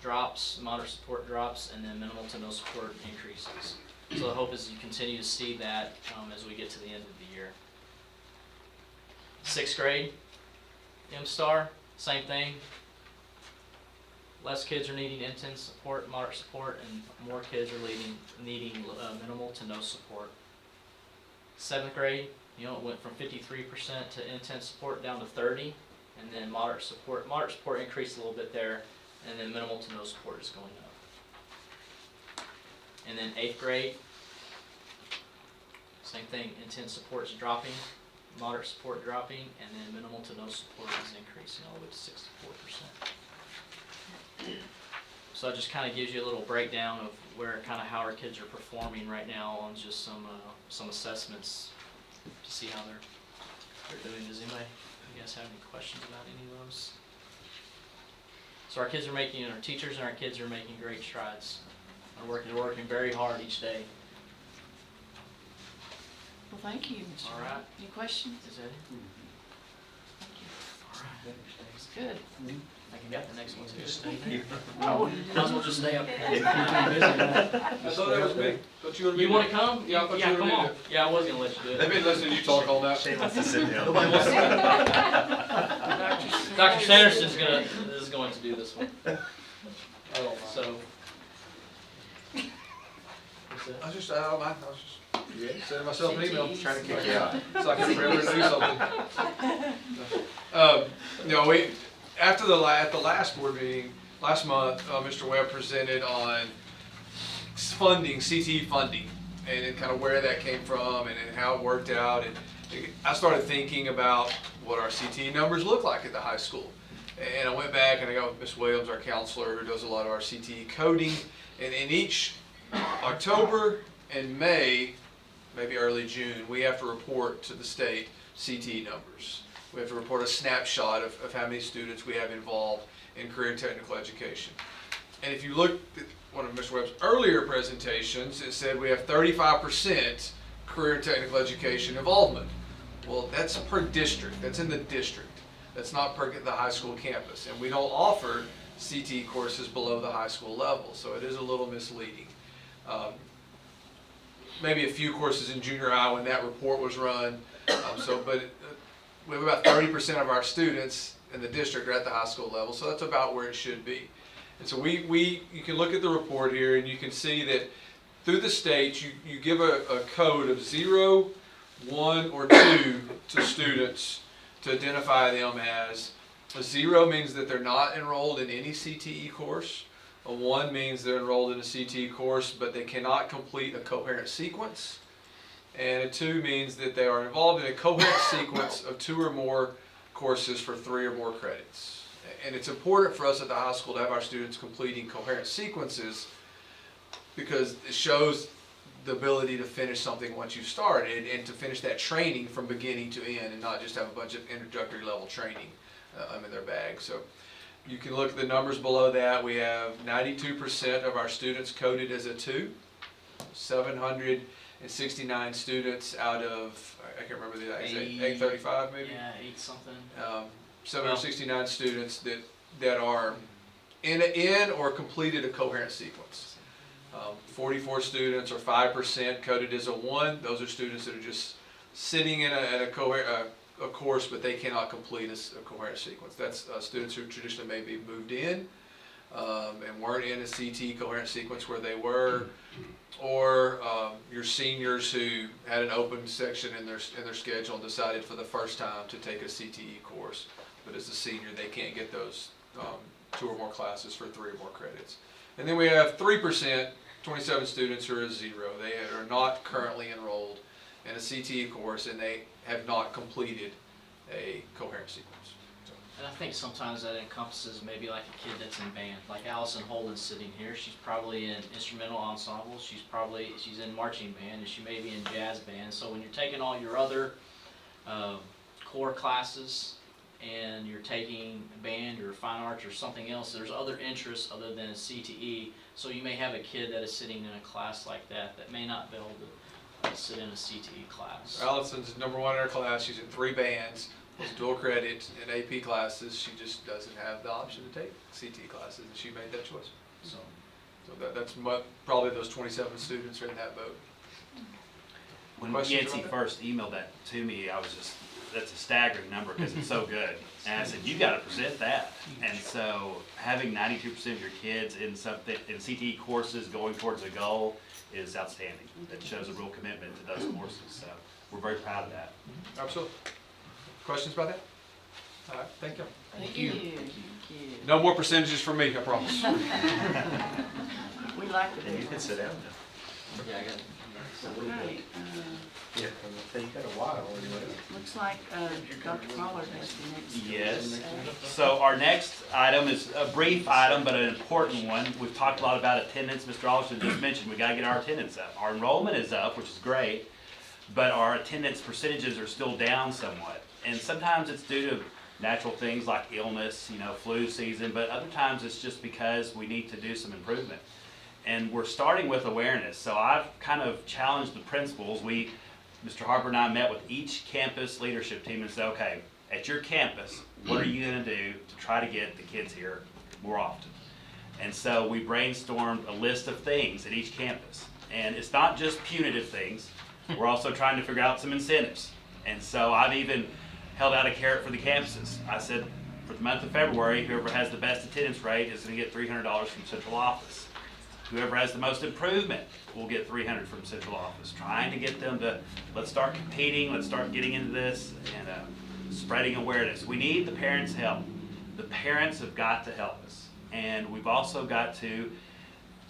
S10: drops, moderate support drops, and then minimal to no support increases. So the hope is you continue to see that as we get to the end of the year. 6th grade, M-Star, same thing. Less kids are needing intense support, moderate support, and more kids are needing minimal to no support. 7th grade, it went from 53% to intense support down to 30%, and then moderate support increased a little bit there, and then minimal to no support is going up. And then 8th grade, same thing, intense support is dropping, moderate support dropping, and then minimal to no support is increasing all the way to 64%. So that just kind of gives you a little breakdown of how our kids are performing right now on just some assessments to see how they're doing. Does anybody, you guys have any questions about any of those? So our kids are making, our teachers and our kids are making great strides. They're working very hard each day.
S1: Well, thank you, Mr.
S10: All right.
S1: Any questions?
S10: Is that it?
S1: Thank you.
S10: All right.
S1: It's good.
S10: I can get the next one too.
S2: Oh,
S10: Might as well just stay up here.
S6: I thought that was me. Don't you want
S10: You want to come?
S6: Yeah, I thought you
S10: Yeah,
S6: wanted
S10: come
S6: me
S10: on.
S6: to.
S10: Yeah, I was gonna let you do it.
S6: They've been listening to you talk all night.
S8: Shane wants to sit down.
S6: Nobody wants to.
S10: Dr. Sanderson's is going to do this one.
S6: I don't mind.
S10: So.
S6: I was just, I don't mind. I was just sending myself an email.
S8: Trying to kick you out.
S6: So I can remember to do something. We after at the last board meeting last month, Mr. Webb presented on funding, CTE funding, and kind of where that came from and how it worked out. And I started thinking about what our CTE numbers look like at the high school. And I went back and I got with Ms. Williams, our counselor, who does a lot of our CTE coding. And in each October and May, maybe early June, we have to report to the state CTE numbers. We have to report a snapshot of how many students we have involved in career and technical education. And if you look at one of Mr. Webb's earlier presentations, it said we have 35% career and technical education involvement. Well, that's per district. That's in the district. That's not per the high school campus. And we don't offer CTE courses below the high school level, so it is a little misleading. Maybe a few courses in junior high when that report was run. We have about 30% of our students in the district are at the high school level, so that's about where it should be. And so you can look at the report here and you can see that through the state you give a code of 0, 1, or 2 to students to identify them as. A 0 means that they're not enrolled in any CTE course. A 1 means they're enrolled in a CTE course, but they cannot complete a coherent sequence. And a 2 means that they are involved in a coherent sequence of 2 or more courses for 3 or more credits. And it's important for us at the high school to have our students completing coherent sequences because it shows the ability to finish something once you've started and to finish that training from beginning to end and not just have a bunch of introductory level training in their bag. So you can look at the numbers below that. We have 92% of our students coded as a 2, 769 students out of, I can't remember the exact, 835 maybe?
S10: Yeah, 8 something.
S6: 769 students that are in or completed a coherent sequence. 44 students or 5% coded as a 1. Those are students that are just sitting in a course, but they cannot complete a coherent sequence. That's students who traditionally maybe moved in and weren't in a CT coherent sequence where they were, or your seniors who had an open section in their schedule and decided for the first time to take a CTE course, but as a senior they can't get those 2 or more classes for 3 or more credits. And then we have 3%, 27 students who are 0. They are not currently enrolled in a CTE course and they have not completed a coherent sequence. So
S10: And I think sometimes that encompasses maybe like a kid that's in band, like Allison Holden's sitting here. She's probably in instrumental ensemble. She's in marching band, and she may be in jazz band. So when you're taking all your other core classes and you're taking band or fine arts or something else, there's other interests other than CTE. So you may have a kid that is sitting in a class like that may not be able to sit in a CTE class.
S6: Allison's #1 in her class. She's in 3 bands. Was dual credit in AP classes. She just doesn't have the option to take CT classes, and she made that choice. So that's probably those 27 students are in that boat.
S5: When
S6: Questions
S5: Yancy
S6: about that?
S5: first emailed that to me, I was just, that's a staggering number because it's so good. And I said, you gotta present that. And so having 92% of your kids in something, in CTE courses going towards a goal is outstanding. It shows a real commitment to those courses, so we're very proud of that.
S6: Absolutely. Questions about that? All right, thank you.
S1: Thank you.
S6: No more percentages from me, I promise.
S1: We like
S8: And you
S1: it.
S8: can sit down now.
S10: Yeah, I got it.
S1: Right,
S8: Yeah, you got a while anyway.
S1: looks like Dr. Pollard has the next.
S5: Yes. So our next item is a brief item, but an important one. We've talked a lot about attendance. Mr. Alston just mentioned we gotta get our attendance up. Our enrollment is up, which is great, but our attendance percentages are still down somewhat. And sometimes it's due to natural things like illness, flu season, but other times it's just because we need to do some improvement. And we're starting with awareness. So I've kind of challenged the principals. Mr. Harper and I met with each campus leadership team and said, okay, at your campus, what are you gonna do to try to get the kids here more often? And so we brainstormed a list of things at each campus. And it's not just punitive things. We're also trying to figure out some incentives. And so I've even held out a carrot for the campuses. I said, for the month of February, whoever has the best attendance rate is gonna get $300 from central office. Whoever has the most improvement will get $300 from central office. Trying to get them to, let's start competing, let's start getting into this, and spreading awareness. We need the parents' help. The parents have got to help us. And we've also got to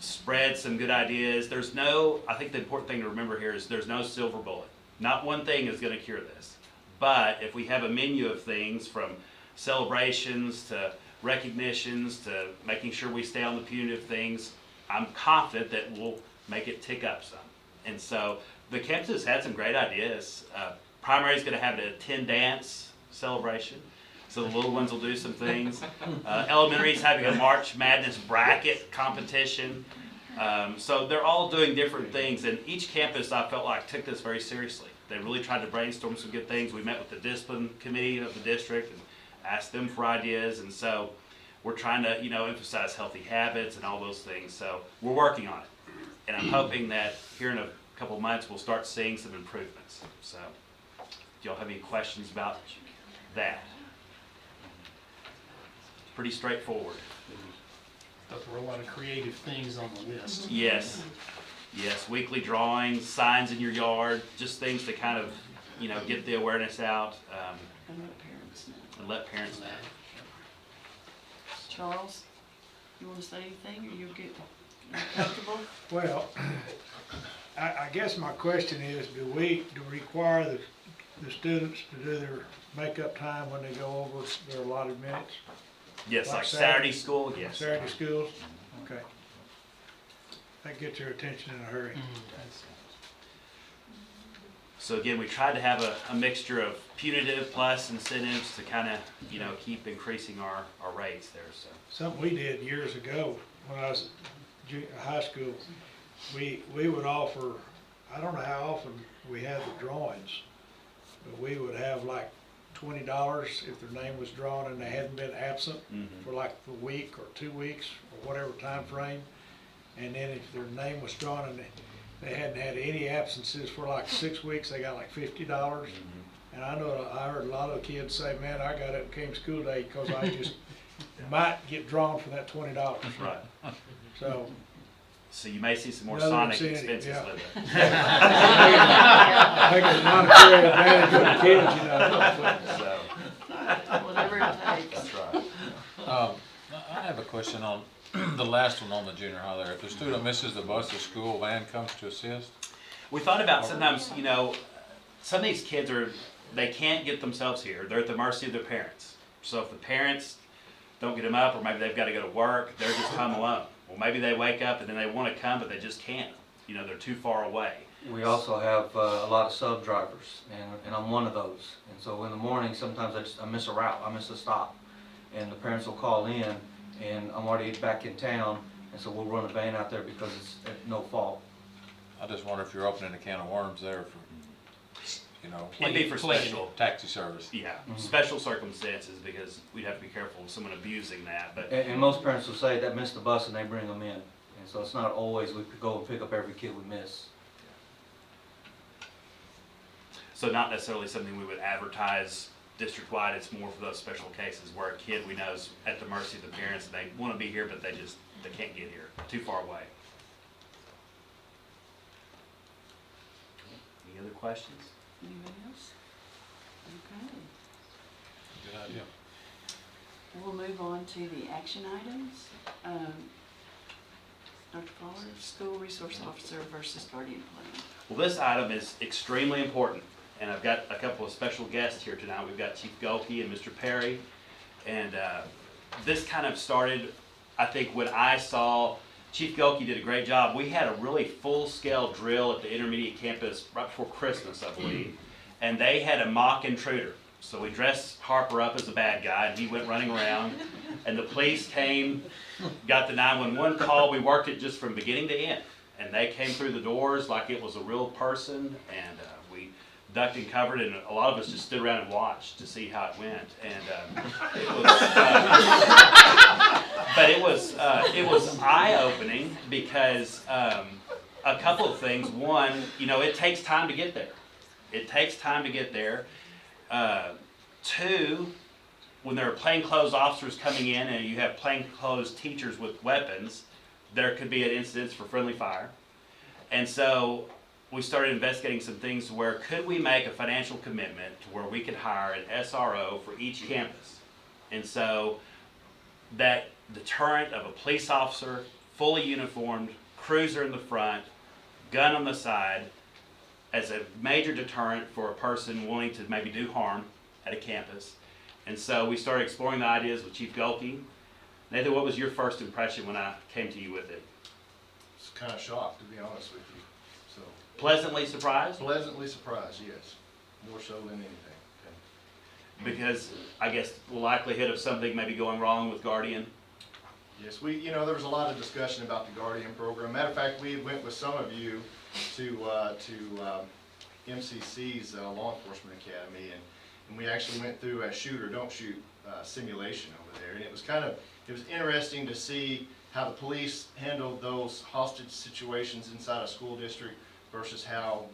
S5: spread some good ideas. I think the important thing to remember here is there's no silver bullet. Not one thing is gonna cure this. But if we have a menu of things from celebrations to recognitions to making sure we stay on the punitive things, I'm confident that we'll make it tick up some. And so the campuses had some great ideas. Primary is going to have a 10 dance celebration, so the little ones will do some things. Elementary is having a March Madness bracket competition. So they're all doing different things, and each campus I felt like took this very seriously. They really tried to brainstorm some good things. We met with the discipline committee of the district and asked them for ideas, and so we're trying to, emphasize healthy habits and all those things. So we're working on it, and I'm hoping that here in a couple of months we'll start seeing some improvements. So, do y'all have any questions about that? Pretty straightforward.
S11: But there were a lot of creative things on the list.
S5: Yes. Yes, weekly drawings, signs in your yard, just things to kind of, get the awareness out,
S1: And let parents know.
S5: and let parents know.
S1: Charles, you want to say anything, or you get comfortable?
S12: Well, I guess my question is, do we require the students to do their makeup time when they go over their allotted minutes?
S5: Yes,
S12: Like
S5: like
S12: Saturday?
S5: Saturday school, yes.
S12: Saturday schools? Okay. That gets your attention in a hurry.
S5: So again, we tried to have a mixture of punitive plus incentives to kind of, keep increasing our rates there, so.
S12: Something we did years ago when I was in high school, we would offer, I don't know how often we had the drawings, but we would have like $20 if their name was drawn and they hadn't been absent for like a week or 2 weeks or whatever time frame. And then if their name was drawn and they hadn't had any absences for like 6 weeks, they got like $50. And I know I heard a lot of kids say, man, I got it and came school day because I just might get drawn for that $20.
S5: Right. So you may see some more
S12: Another
S5: Sonic
S12: incentive,
S5: expenses
S12: yeah.
S5: with it.
S12: I think it's monetary advantage with the kids,
S5: So,
S1: Whatever it takes.
S5: that's right.
S14: I have a question on the last one on the junior high there. If the student misses the bus, the school van comes to assist?
S5: We thought about sometimes, some of these kids they can't get themselves here. They're at the mercy of their parents. So if the parents don't get them up, or maybe they've got to go to work, they're just home alone. Well, maybe they wake up and then they want to come, but they just can't. You know, they're too far away.
S8: We also have a lot of sub drivers, and I'm one of those. And so in the morning, sometimes I miss a route, I miss a stop, and the parents will call in, and I'm already back in town, and so we'll run a van out there because it's at no fault.
S14: I just wonder if you're opening a can of worms there for, you know,
S5: It'd be for special,
S14: taxi service.
S5: yeah, special circumstances, because we'd have to be careful of someone abusing that, but.
S8: And most parents will say that missed the bus and they bring them in. And so it's not always we could go and pick up every kid we miss.
S5: So not necessarily something we would advertise district-wide, it's more for those special cases where a kid we know is at the mercy of the parents, and they want to be here, but they can't get here, too far away. Any other questions?
S1: Anybody else? Okay.
S14: Good idea.
S1: We'll move on to the action items. Dr. Fowler, school resource officer versus guardian plan.
S5: Well, this item is extremely important, and I've got a couple of special guests here tonight. We've got Chief Gulkey and Mr. Perry, and this kind of started, I think, when I saw Chief Gulkey did a great job. We had a really full-scale drill at the intermediate campus right before Christmas, I believe, and they had a mock intruder. So we dressed Harper up as a bad guy, and he went running around, and the police came, got the 911 call. We worked it just from beginning to end, and they came through the doors like it was a real person, and we ducked and covered, and a lot of us just stood around and watched to see how it went. And it was, it was eye-opening because a couple of things. One, you know, it takes time to get there. It takes time to get there. Two, when there are plainclothes officers coming in and you have plainclothes teachers with weapons, there could be an incident for friendly fire. And so we started investigating some things where could we make a financial commitment to where we could hire an SRO for each campus. And so that deterrent of a police officer, fully uniformed, cruiser in the front, gun on the side, as a major deterrent for a person wanting to maybe do harm at a campus. And so we started exploring the ideas with Chief Gulkey. Nathan, what was your first impression when I came to you with it?
S15: I was kind of shocked, to be honest with you. So
S5: Pleasantly surprised?
S15: pleasantly surprised, yes, more so than anything.
S5: Because I guess the likelihood of something maybe going wrong with Guardian.
S15: Yes, there was a lot of discussion about the Guardian program. Matter of fact, we went with some of you to MCC's Law Enforcement Academy, and we actually went through a shoot or don't shoot simulation over there. And it was interesting to see how the police handled those hostage situations inside a school district versus how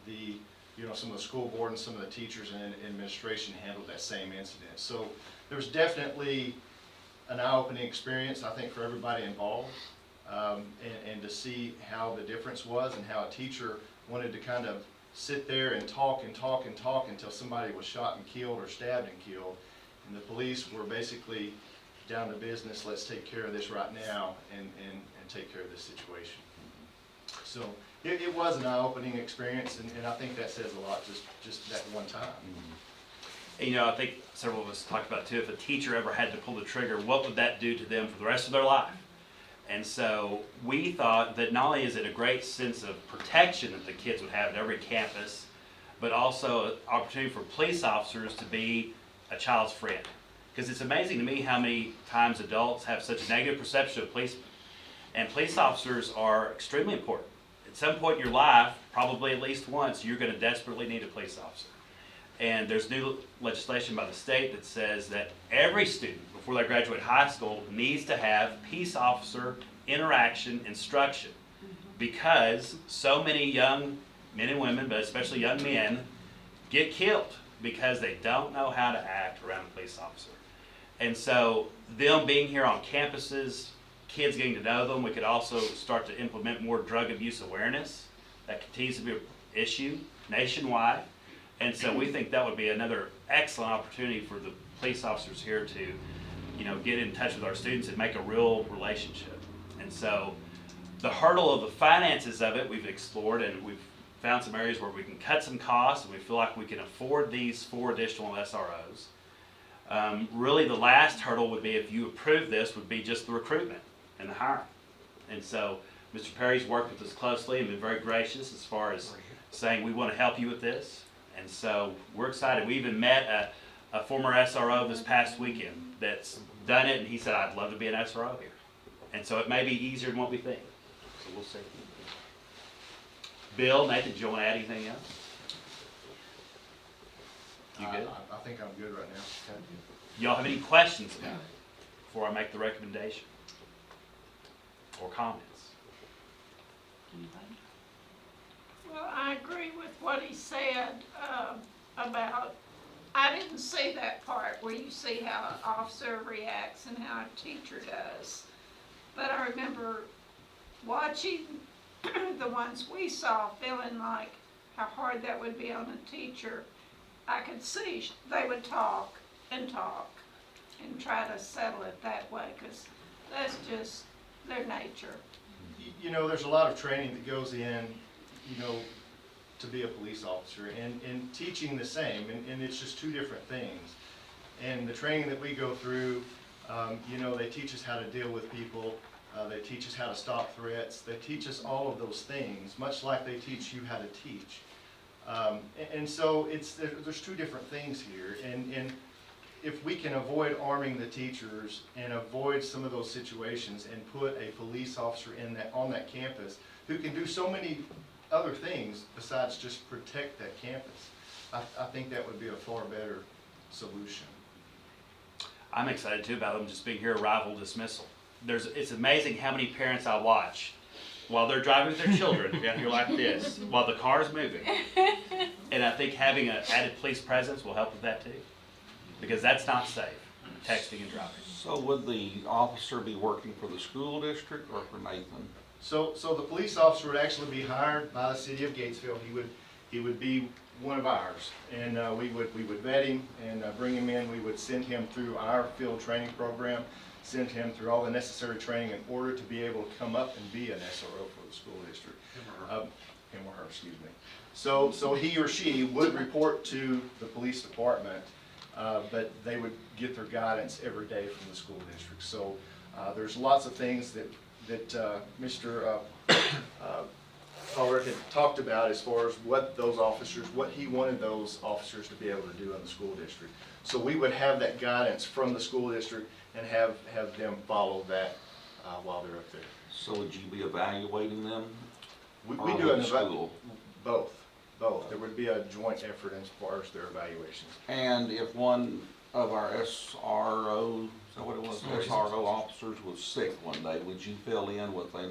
S15: some of the school board and some of the teachers and administration handled that same incident. So there was definitely an eye-opening experience, I think, for everybody involved, and to see how the difference was and how a teacher wanted to kind of sit there and talk and talk and talk until somebody was shot and killed or stabbed and killed. And the police were basically down to business, let's take care of this right now and take care of this situation. So it was an eye-opening experience, and I think that says a lot just that one time.
S5: And, you know, I think several of us talked about too, if a teacher ever had to pull the trigger, what would that do to them for the rest of their life? And so we thought that not only is it a great sense of protection that the kids would have at every campus, but also an opportunity for police officers to be a child's friend. Because it's amazing to me how many times adults have such a negative perception of policemen. And police officers are extremely important. At some point in your life, probably at least once, you're going to desperately need a police officer. And there's new legislation by the state that says that every student, before they graduate high school, needs to have peace officer interaction instruction, because so many young men and women, but especially young men, get killed because they don't know how to act around a police officer. And so them being here on campuses, kids getting to know them, we could also start to implement more drug abuse awareness. That continues to be an issue nationwide. And so we think that would be another excellent opportunity for the police officers here to, get in touch with our students and make a real relationship. And so the hurdle of the finances of it, we've explored, and we've found some areas where we can cut some costs, and we feel like we can afford these 4 additional SROs. Really, the last hurdle would be, if you approve this, would be just the recruitment and the hiring. And so Mr. Perry's worked with us closely and been very gracious as far as saying, we want to help you with this. And so we're excited. We even met a former SRO this past weekend that's done it, and he said, I'd love to be an SRO here. And so it may be easier than what we think. So we'll see. Bill, Nathan, do you want to add anything else? You good?
S15: I think I'm good right now.
S5: Y'all have any questions about it before I make the recommendation? Or comments?
S1: Anybody?
S2: Well, I agree with what he said about, I didn't see that part where you see how an officer reacts and how a teacher does. But I remember watching the ones we saw, feeling like how hard that would be on a teacher. I could see they would talk and try to settle it that way, because that's just their nature.
S15: You know, there's a lot of training that goes in, you know, to be a police officer, and teaching the same, and it's just two different things. And the training that we go through, you know, they teach us how to deal with people, they teach us how to stop threats, they teach us all of those things, much like they teach you how to teach. And so there's two different things here, and if we can avoid arming the teachers and avoid some of those situations and put a police officer on that campus who can do so many other things besides just protect that campus, I think that would be a far better solution.
S5: I'm excited too about them just being here, arrival, dismissal. It's amazing how many parents I watch while they're driving with their children down here like this, while the car's moving. And I think having an added police presence will help with that too, because that's not safe, texting and driving.
S16: So would the officer be working for the school district or for Nathan?
S15: So the police officer would actually be hired by the city of Gatesville. He would be one of ours, and we would vet him and bring him in. We would send him through our field training program, send him through all the necessary training in order to be able to come up and be an SRO for the school district. Him or her, excuse me. So he or she would report to the police department, but they would get their guidance every day from the school district. So there's lots of things that Mr. Pollard had talked about as far as what he wanted those officers to be able to do in the school district. So we would have that guidance from the school district and have them follow that while they're up there.
S16: So would you be evaluating them?
S15: We
S16: or
S15: do
S16: with the school?
S15: Both. There would be a joint effort as far as their evaluations.
S16: And if one of our SRO, is that what it was, SRO officers was sick one day, would you fill in with one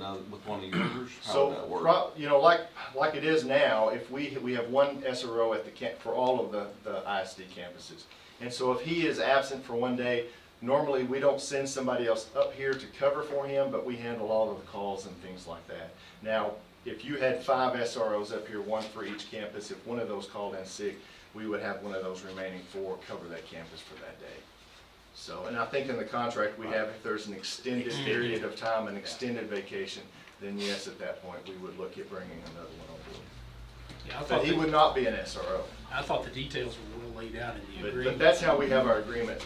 S16: of yours? How would that work?
S15: You know, like it is now, if we have one SRO at the camp for all of the ISD campuses, and so if he is absent for one day, normally we don't send somebody else up here to cover for him, but we handle all of the calls and things like that. Now, if you had 5 SROs up here, one for each campus, if one of those called in sick, we would have one of those remaining 4 cover that campus for that day. So, and I think in the contract we have, if there's an extended period of time, an extended vacation, then yes, at that point, we would look at bringing another one on board.
S11: Yeah,
S15: But he would not be an SRO.
S11: I thought the details were well laid out in the agreement.
S15: But that's how we have our agreement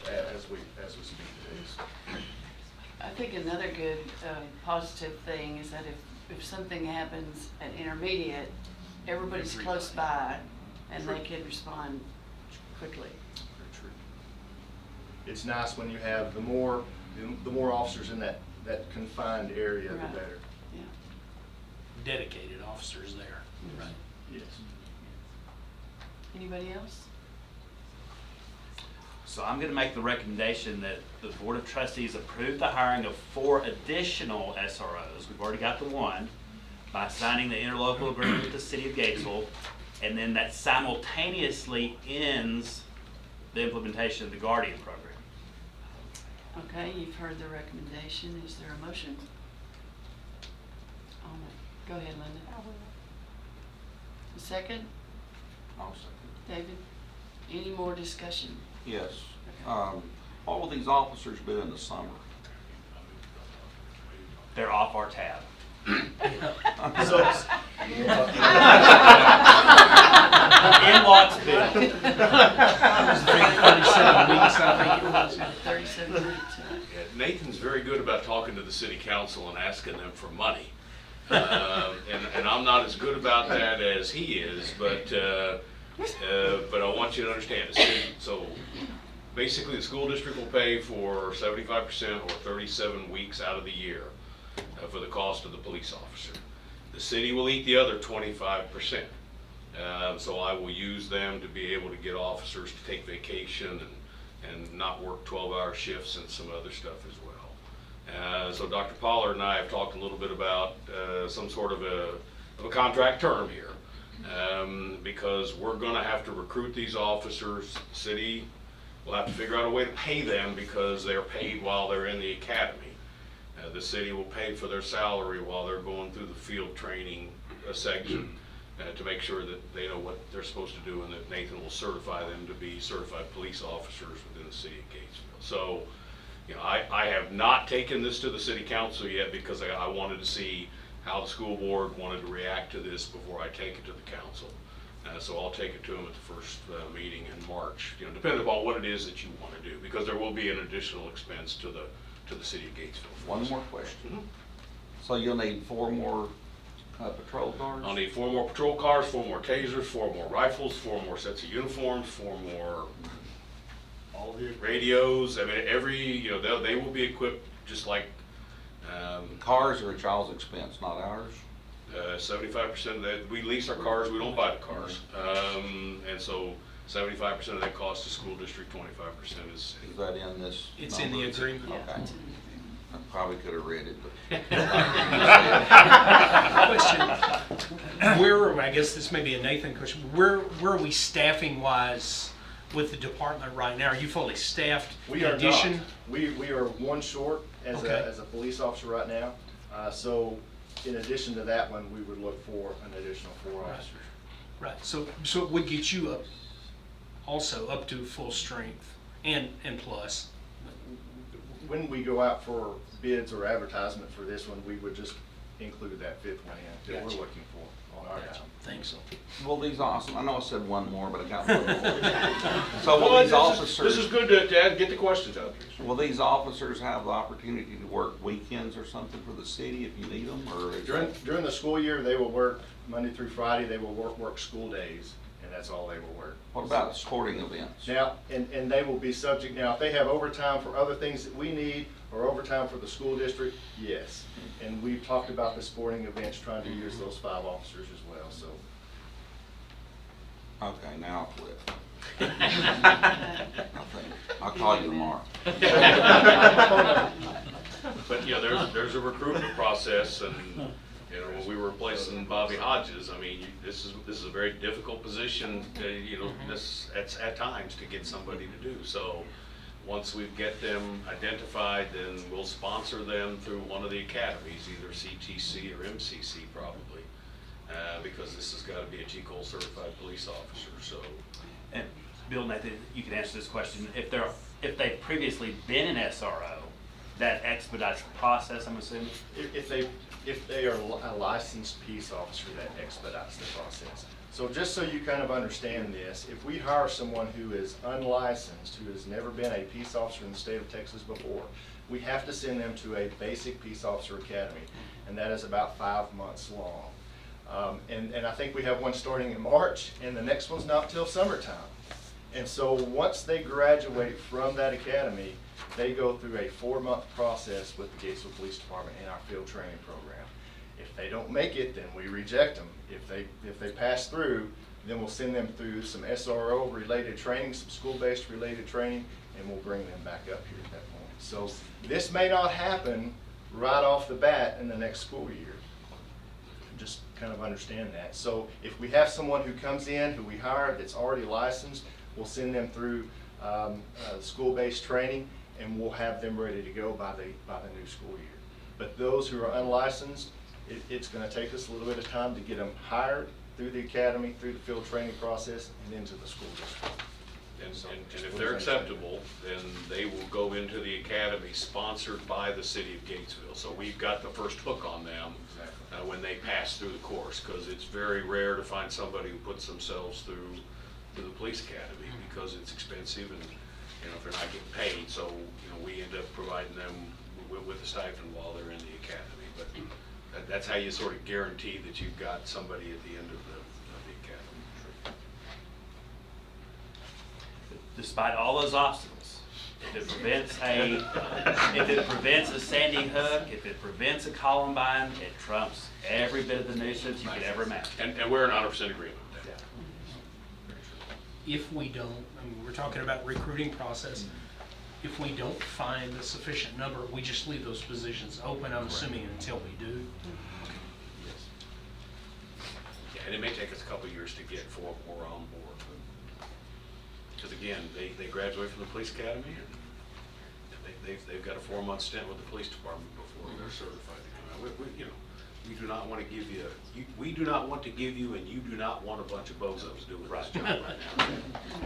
S15: as we speak today.
S1: I think another good positive thing is that if something happens at intermediate, everybody's close by and they can respond quickly.
S15: Very true. It's nice when you have the more officers in that confined area,
S1: Right.
S15: the better.
S1: Yeah.
S11: Dedicated officers there, right?
S15: Yes.
S1: Anybody else?
S5: So I'm going to make the recommendation that the Board of Trustees approve the hiring of 4 additional SROs. We've already got the one, by signing the interlocal agreement with the City of Gatesville, and then that simultaneously ends the implementation of the Guardian program.
S1: Okay, you've heard the recommendation. Is there a motion? Go ahead, Linda. A second?
S16: I'll second.
S1: David? Any more discussion?
S16: Yes. All of these officers been in the summer.
S5: They're off our tab.
S15: So,
S5: In Wattsville.
S11: 37 weeks
S3: talking to the city council and asking them for money. And I'm not as good about that as he is, but I want you to understand, the city, so basically the school district will pay for 75% or 37 weeks out of the year for the cost of the police officer. The city will eat the other 25%. So I will use them to be able to get officers to take vacation and not work 12-hour shifts and some other stuff as well. So Dr. Pollard and I have talked a little bit about some sort of a contract term here, because we're going to have to recruit these officers. City will have to figure out a way to pay them because they're paid while they're in the academy. The city will pay for their salary while they're going through the field training section to make sure that they know what they're supposed to do, and that Nathan will certify them to be certified police officers within the city of Gatesville. So, you know, I have not taken this to the city council yet because I wanted to see how the school board wanted to react to this before I take it to the council. So I'll take it to them at the first meeting in March, you know, depending upon what it is that you want to do, because there will be an additional expense to the city of Gatesville.
S16: One more question. So you'll need 4 more patrol cars?
S3: I'll need 4 more patrol cars, 4 more tasers, 4 more rifles, 4 more sets of uniforms, 4 more
S15: All the
S3: radios. I mean, you know, they will be equipped just like.
S16: Cars are a child's expense, not ours.
S3: 75% of that, we lease our cars, we don't buy the cars. And so 75% of that cost to school district, 25% is.
S16: Is that in this?
S11: It's in the agreement.
S16: Okay. I probably could have read it, but.
S11: Question, I guess this may be a Nathan question, where are we staffing wise with the department right now? Are you fully staffed?
S15: We
S11: in
S15: are
S11: addition?
S15: not. We are 1 short as
S11: Okay.
S15: as a police officer right now. So in addition to that one, we would look for an additional 4
S11: Right.
S15: officers.
S11: Right, so it would get you up, also up to full strength and plus.
S15: When we go out for bids or advertisement for this one, we would just include that 5th one in that we're
S11: Gotcha.
S15: looking for on our
S11: Gotcha.
S15: time.
S11: Thanks. So.
S16: Well, these awesome, I know I said one more, but I got one more. So will these officers?
S3: This is good to get the questions out there.
S16: Will these officers have the opportunity to work weekends or something for the city if you need them, or?
S15: During the school year, they will work Monday through Friday. They will work school days, and that's all they will work.
S16: What about sporting events?
S15: Now, and they will be subject, now, if they have overtime for other things that we need, or overtime for the school district, yes. And we've talked about the sporting events, trying to use those 5 officers as well, so.
S16: Okay, now I'll quit. I'll call you tomorrow.
S3: But, you know, there's a recruitment process, and, you know, when we were replacing Bobby Hodges, I mean, this is a very difficult position, you know, at times to get somebody to do. So once we get them identified, then we'll sponsor them through one of the academies, either CTC or MCC probably, because this has got to be a GCOL certified police officer. So,
S5: And Bill, Nathan, you can answer this question. If they've previously been an SRO, that expedites the process, I'm assuming?
S15: If they are a licensed peace officer, that expedites the process. So just so you kind of understand this, if we hire someone who is unlicensed, who has never been a peace officer in the state of Texas before, we have to send them to a basic peace officer academy, and that is about 5 months long. And I think we have one starting in March, and the next one's not till summertime. And so once they graduate from that academy, they go through a 4-month process with the Gatesville Police Department in our field training program. If they don't make it, then we reject them. If they pass through, then we'll send them through some SRO related training, some school-based related training, and we'll bring them back up here at that point. So this may not happen right off the bat in the next school year. Just kind of understand that. So if we have someone who comes in, who we hire, that's already licensed, we'll send them through school-based training, and we'll have them ready to go by the new school year. But those who are unlicensed, it's going to take us a little bit of time to get them hired through the academy, through the field training process, and into the school district.
S3: And if they're acceptable, then they will go into the academy sponsored by the city of Gatesville. So we've got the first hook on them when they pass through the course, because it's very rare to find somebody who puts themselves through the police academy, because it's expensive and, you know, if they're not getting paid. So, you know, we end up providing them with the stipend while they're in the academy. But that's how you sort of guarantee that you've got somebody at the end of the academy.
S5: Despite all those obstacles, if it prevents a Sandy Hook, if it prevents a Columbine, it trumps every bit of the nuisance you could ever imagine.
S3: And we're in 100% agreement with that.
S11: If we don't, I mean, we're talking about recruiting process, if we don't find a sufficient number, we just leave those positions open, I'm assuming, until we do.
S3: Yes. Yeah, and it may take us a couple of years to get 4 more on board. Because again, they graduate from the police academy, and they've got a 4-month stint with the police department before they're certified to come out. We do not want to give you, we do not want to give you, and you do not want a bunch of bozos doing this job right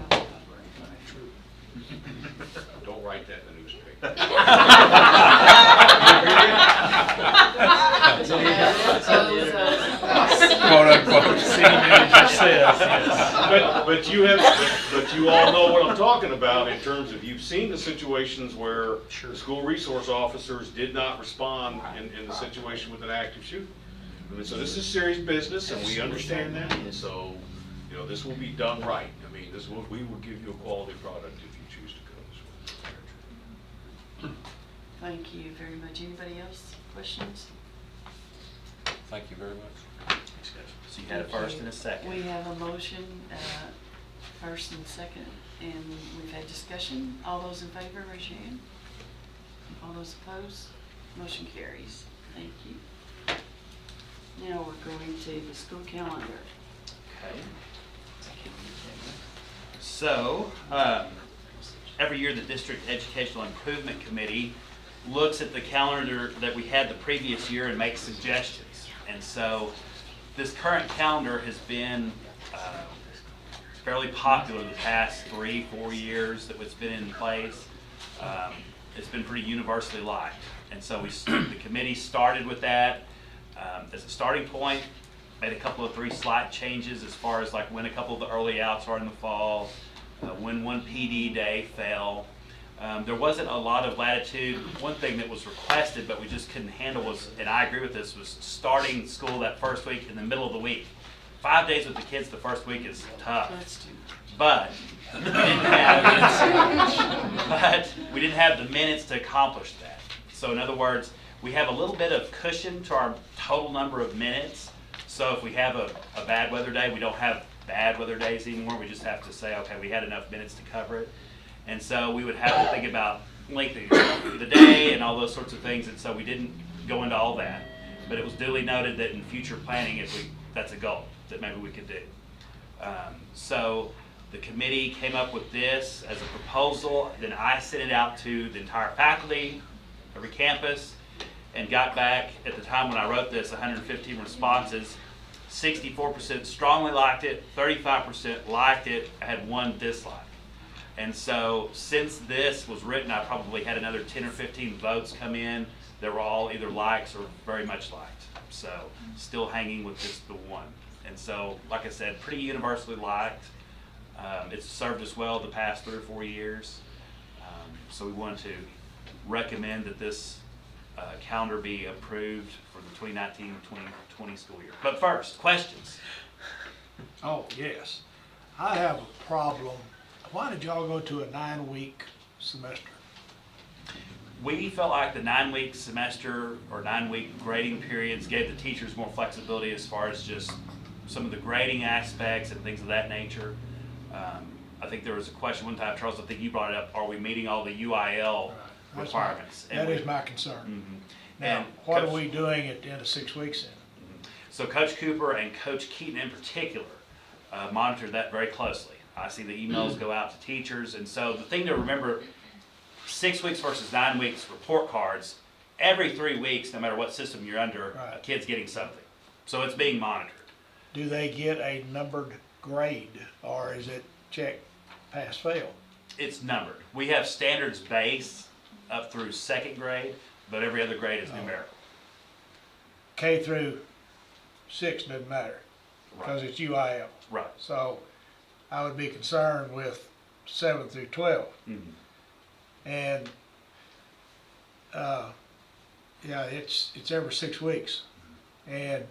S3: now. Don't write that in the newspaper.
S14: Quote unquote.
S11: City manager says, yes.
S3: But you all know what I'm talking about in terms of, you've seen the situations where the school resource officers did not respond in the situation with an active shooter. I mean, so this is serious business, and we understand that, and so, you know, this will be done right. I mean, we will give you a quality product if you choose to go this way.
S1: Thank you very much. Anybody else? Questions?
S14: Thank you very much.
S5: So you had a first and a second.
S1: We have a motion, first and second, and we've had discussion. All those in favor, raise your hand. All those opposed, motion carries. Thank you. Now we're going to the school calendar.
S5: Okay. So, every year the District Educational Improvement Committee looks at the calendar that we had the previous year and makes suggestions. And so, this current calendar has been fairly popular the past 3-4 years that it's been in place. It's been pretty universally liked. And so the committee started with that as a starting point, made a couple of 3 slight changes as far as like when a couple of the early outs are in the fall, when one PD day fell. There wasn't a lot of latitude. One thing that was requested but we just couldn't handle was, and I agree with this, was starting school that first week in the middle of the week. 5 days with the kids the first week is tough. But we didn't have the minutes to accomplish that. So in other words, we have a little bit of cushion to our total number of minutes. So if we have a bad weather day, we don't have bad weather days anymore. We just have to say, okay, we had enough minutes to cover it. And so we would have to think about length of the day and all those sorts of things. And so we didn't go into all that. But it was duly noted that in future planning, that's a goal that maybe we could do. So the committee came up with this as a proposal. Then I sent it out to the entire faculty, every campus, and got back, at the time when I wrote this, 115 responses. 64% strongly liked it, 35% liked it, I had 1 dislike. And so since this was written, I probably had another 10 or 15 votes come in that were all either likes or very much liked. So still hanging with just the 1. And so, like I said, pretty universally liked. It's served us well the past 3 or 4 years. So we wanted to recommend that this calendar be approved for the 2019-2020 school year. But first, questions?
S12: Oh, yes. I have a problem. Why did y'all go to a 9-week semester?
S5: We felt like the 9-week semester or 9-week grading periods gave the teachers more flexibility as far as just some of the grading aspects and things of that nature. I think there was a question one time, Charles, I think you brought it up, are we meeting all the UIL requirements?
S12: That is my concern.
S5: Mm-hmm.
S12: Now,
S5: And
S12: what are we doing at the end of 6 weeks then?
S5: So Coach Cooper and Coach Keaton in particular monitor that very closely. I see the emails go out to teachers, and so the thing to remember, 6 weeks versus 9 weeks report cards, every 3 weeks, no matter what system you're under, a kid's getting something. So it's being monitored.
S12: Do they get a numbered grade, or is it check, pass, fail?
S5: It's numbered. We have standards base up through 2nd grade, but every other grade is numerical.
S12: K through 6 doesn't matter, because it's UIL.
S5: Right.
S12: So I would be concerned with 7 through 12.
S5: Mm-hmm.
S12: And Yeah, it's every 6 weeks. And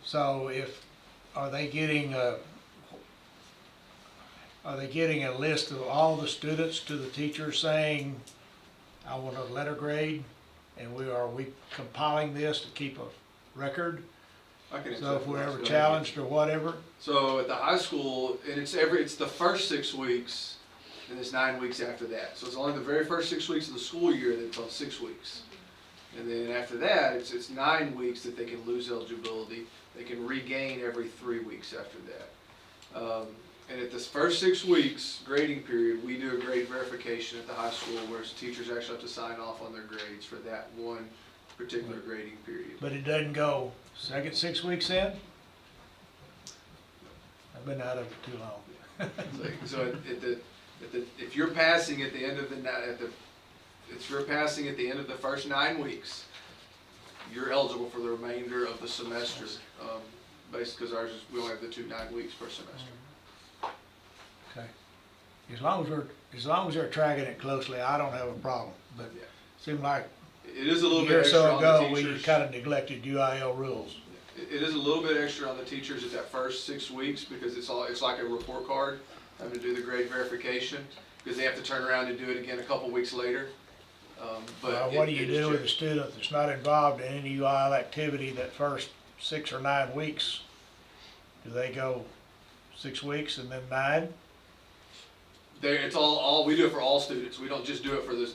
S12: so are they getting a list of all the students to the teacher saying, I want a letter grade, and are we compiling this to keep a record?
S6: I can
S12: So if
S6: accept
S12: we're
S6: that.
S12: ever
S6: Go ahead.
S12: challenged or whatever,
S6: So at the high school, and it's the first 6 weeks, and it's 9 weeks after that. So it's only the very first 6 weeks of the school year that it's on 6 weeks. And then after that, it's 9 weeks that they can lose eligibility. They can regain every 3 weeks after that. And at this first 6 weeks grading period, we do a grade verification at the high school where teachers actually have to sign off on their grades for that one particular grading period.
S12: but it doesn't go second 6 weeks in? I've been out of it too long.
S6: So if you're passing at the end of if you're passing at the end of the first 9 weeks, you're eligible for the remainder of the semester. Basically, because we only have the 2 9 weeks per semester.
S12: Okay. As long as they're tracking it closely, I don't have a problem, but
S6: Yeah.
S12: it seemed like
S6: It is a little
S12: a year or
S6: bit extra
S12: so
S6: on the
S12: ago, we
S6: teachers.
S12: kind of neglected UIL rules.
S6: It is a little bit extra on the teachers at that first 6 weeks because it's like a report card, having to do the grade verification, because they have to turn around and do it again a couple weeks later. But
S12: What do
S6: it
S12: you
S6: is
S12: do with a
S6: checked.
S12: student that's not involved in any UIL activity that first 6 or 9 weeks? Do they go 6 weeks and then 9?
S6: It's all we do it for all students. We don't just do it for the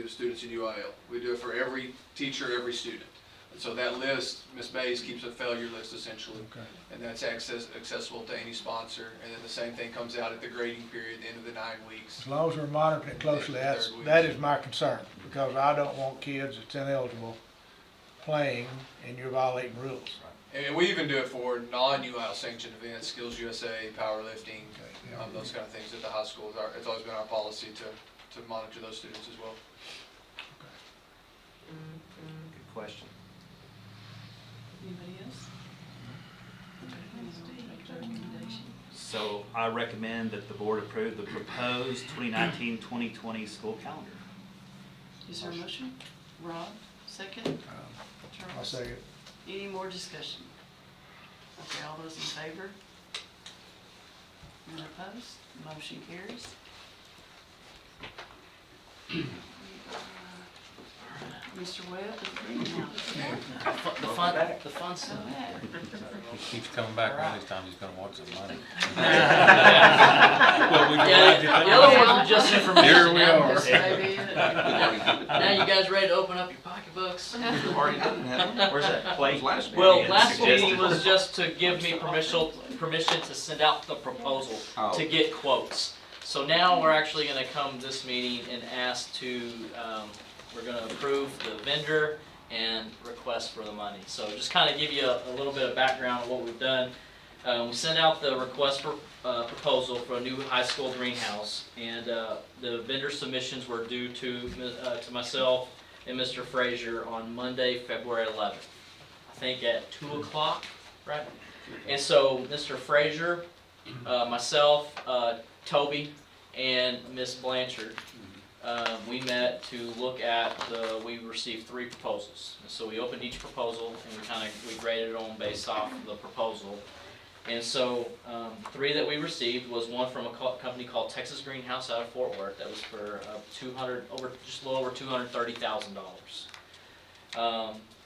S6: students in UIL. We do it for every teacher, every student. And so that list, Ms. Bays keeps a failure list essentially,
S12: Okay.
S6: and that's accessible to any sponsor. And then the same thing comes out at the grading period, the end of the 9 weeks.
S12: As long as we're monitoring it closely, that is my concern, because I don't want kids that's ineligible playing and you're violating rules.
S6: And we even do it for non-UIL sanctioned events, Skills USA, powerlifting, those kind of things at the high school. It's always been our policy to monitor those students as well.
S5: Good question.
S1: Anybody else?
S5: So I recommend that the board approve the proposed 2019-2020 school calendar.
S1: Is there a motion? Rob, second?
S12: I'll
S1: Charles?
S12: say it.
S1: Any more discussion? Okay, all those in favor? None opposed? Motion carries. Mr. Webb, the greenhouse.
S10: The fun stuff.
S1: Come back.
S14: He keeps coming back one of these times, he's gonna want some money.
S11: Well, we
S10: Yeah,
S11: provided
S10: the other ones are just information.
S11: Here we are.
S1: This may be it.
S10: Now you guys ready to open up your pocketbooks?
S16: Already done that.
S5: Where's that plate?
S16: Last
S10: Well,
S16: meeting.
S10: last meeting was just to give me permission to send out the proposal,
S16: Oh.
S10: to get quotes. So now we're actually gonna come this meeting and ask we're gonna approve the vendor and request for the money. So just kind of give you a little bit of background of what we've done. We sent out the request for proposal for a new high school greenhouse, and the vendor submissions were due to myself and Mr. Frazier on Monday, February 11th. I think at 2 o'clock, right? And so Mr. Frazier, myself, Toby, and Miss Blanchard, we met to look at we received 3 proposals. And so we opened each proposal and we graded them based off of the proposal. And so 3 that we received was one from a company called Texas Greenhouse out of Fort Worth. That was for just a little over $230,000.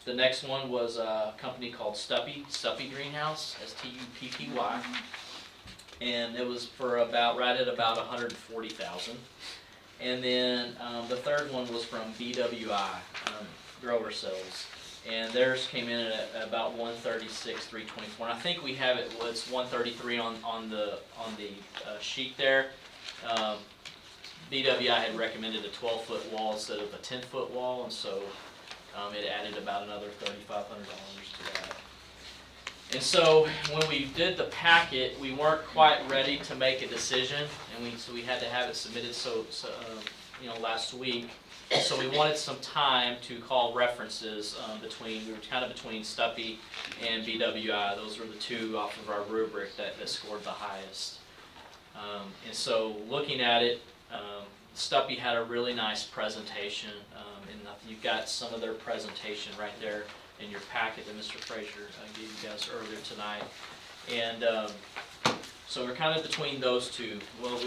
S10: The next one was a company called Stuppy Greenhouse, Stuppy, and it was for right at about $140,000. And then the third one was from BWI, Grower Sales, and theirs came in at about $136,324. And I think we have it's $133 on the sheet there. BWI had recommended a 12-foot wall instead of a 10-foot wall, and so it added about another $3,500 to that. And so when we did the packet, we weren't quite ready to make a decision, and so we had to have it submitted last week. So we wanted some time to call references we were kind of between Stuppy and BWI. Those were the 2 off of our rubric that scored the highest. And so looking at it, Stuppy had a really nice presentation, and you've got some of their presentation right there in your packet that Mr. Frazier gave you guys earlier tonight. And so we're kind of between those two. Well,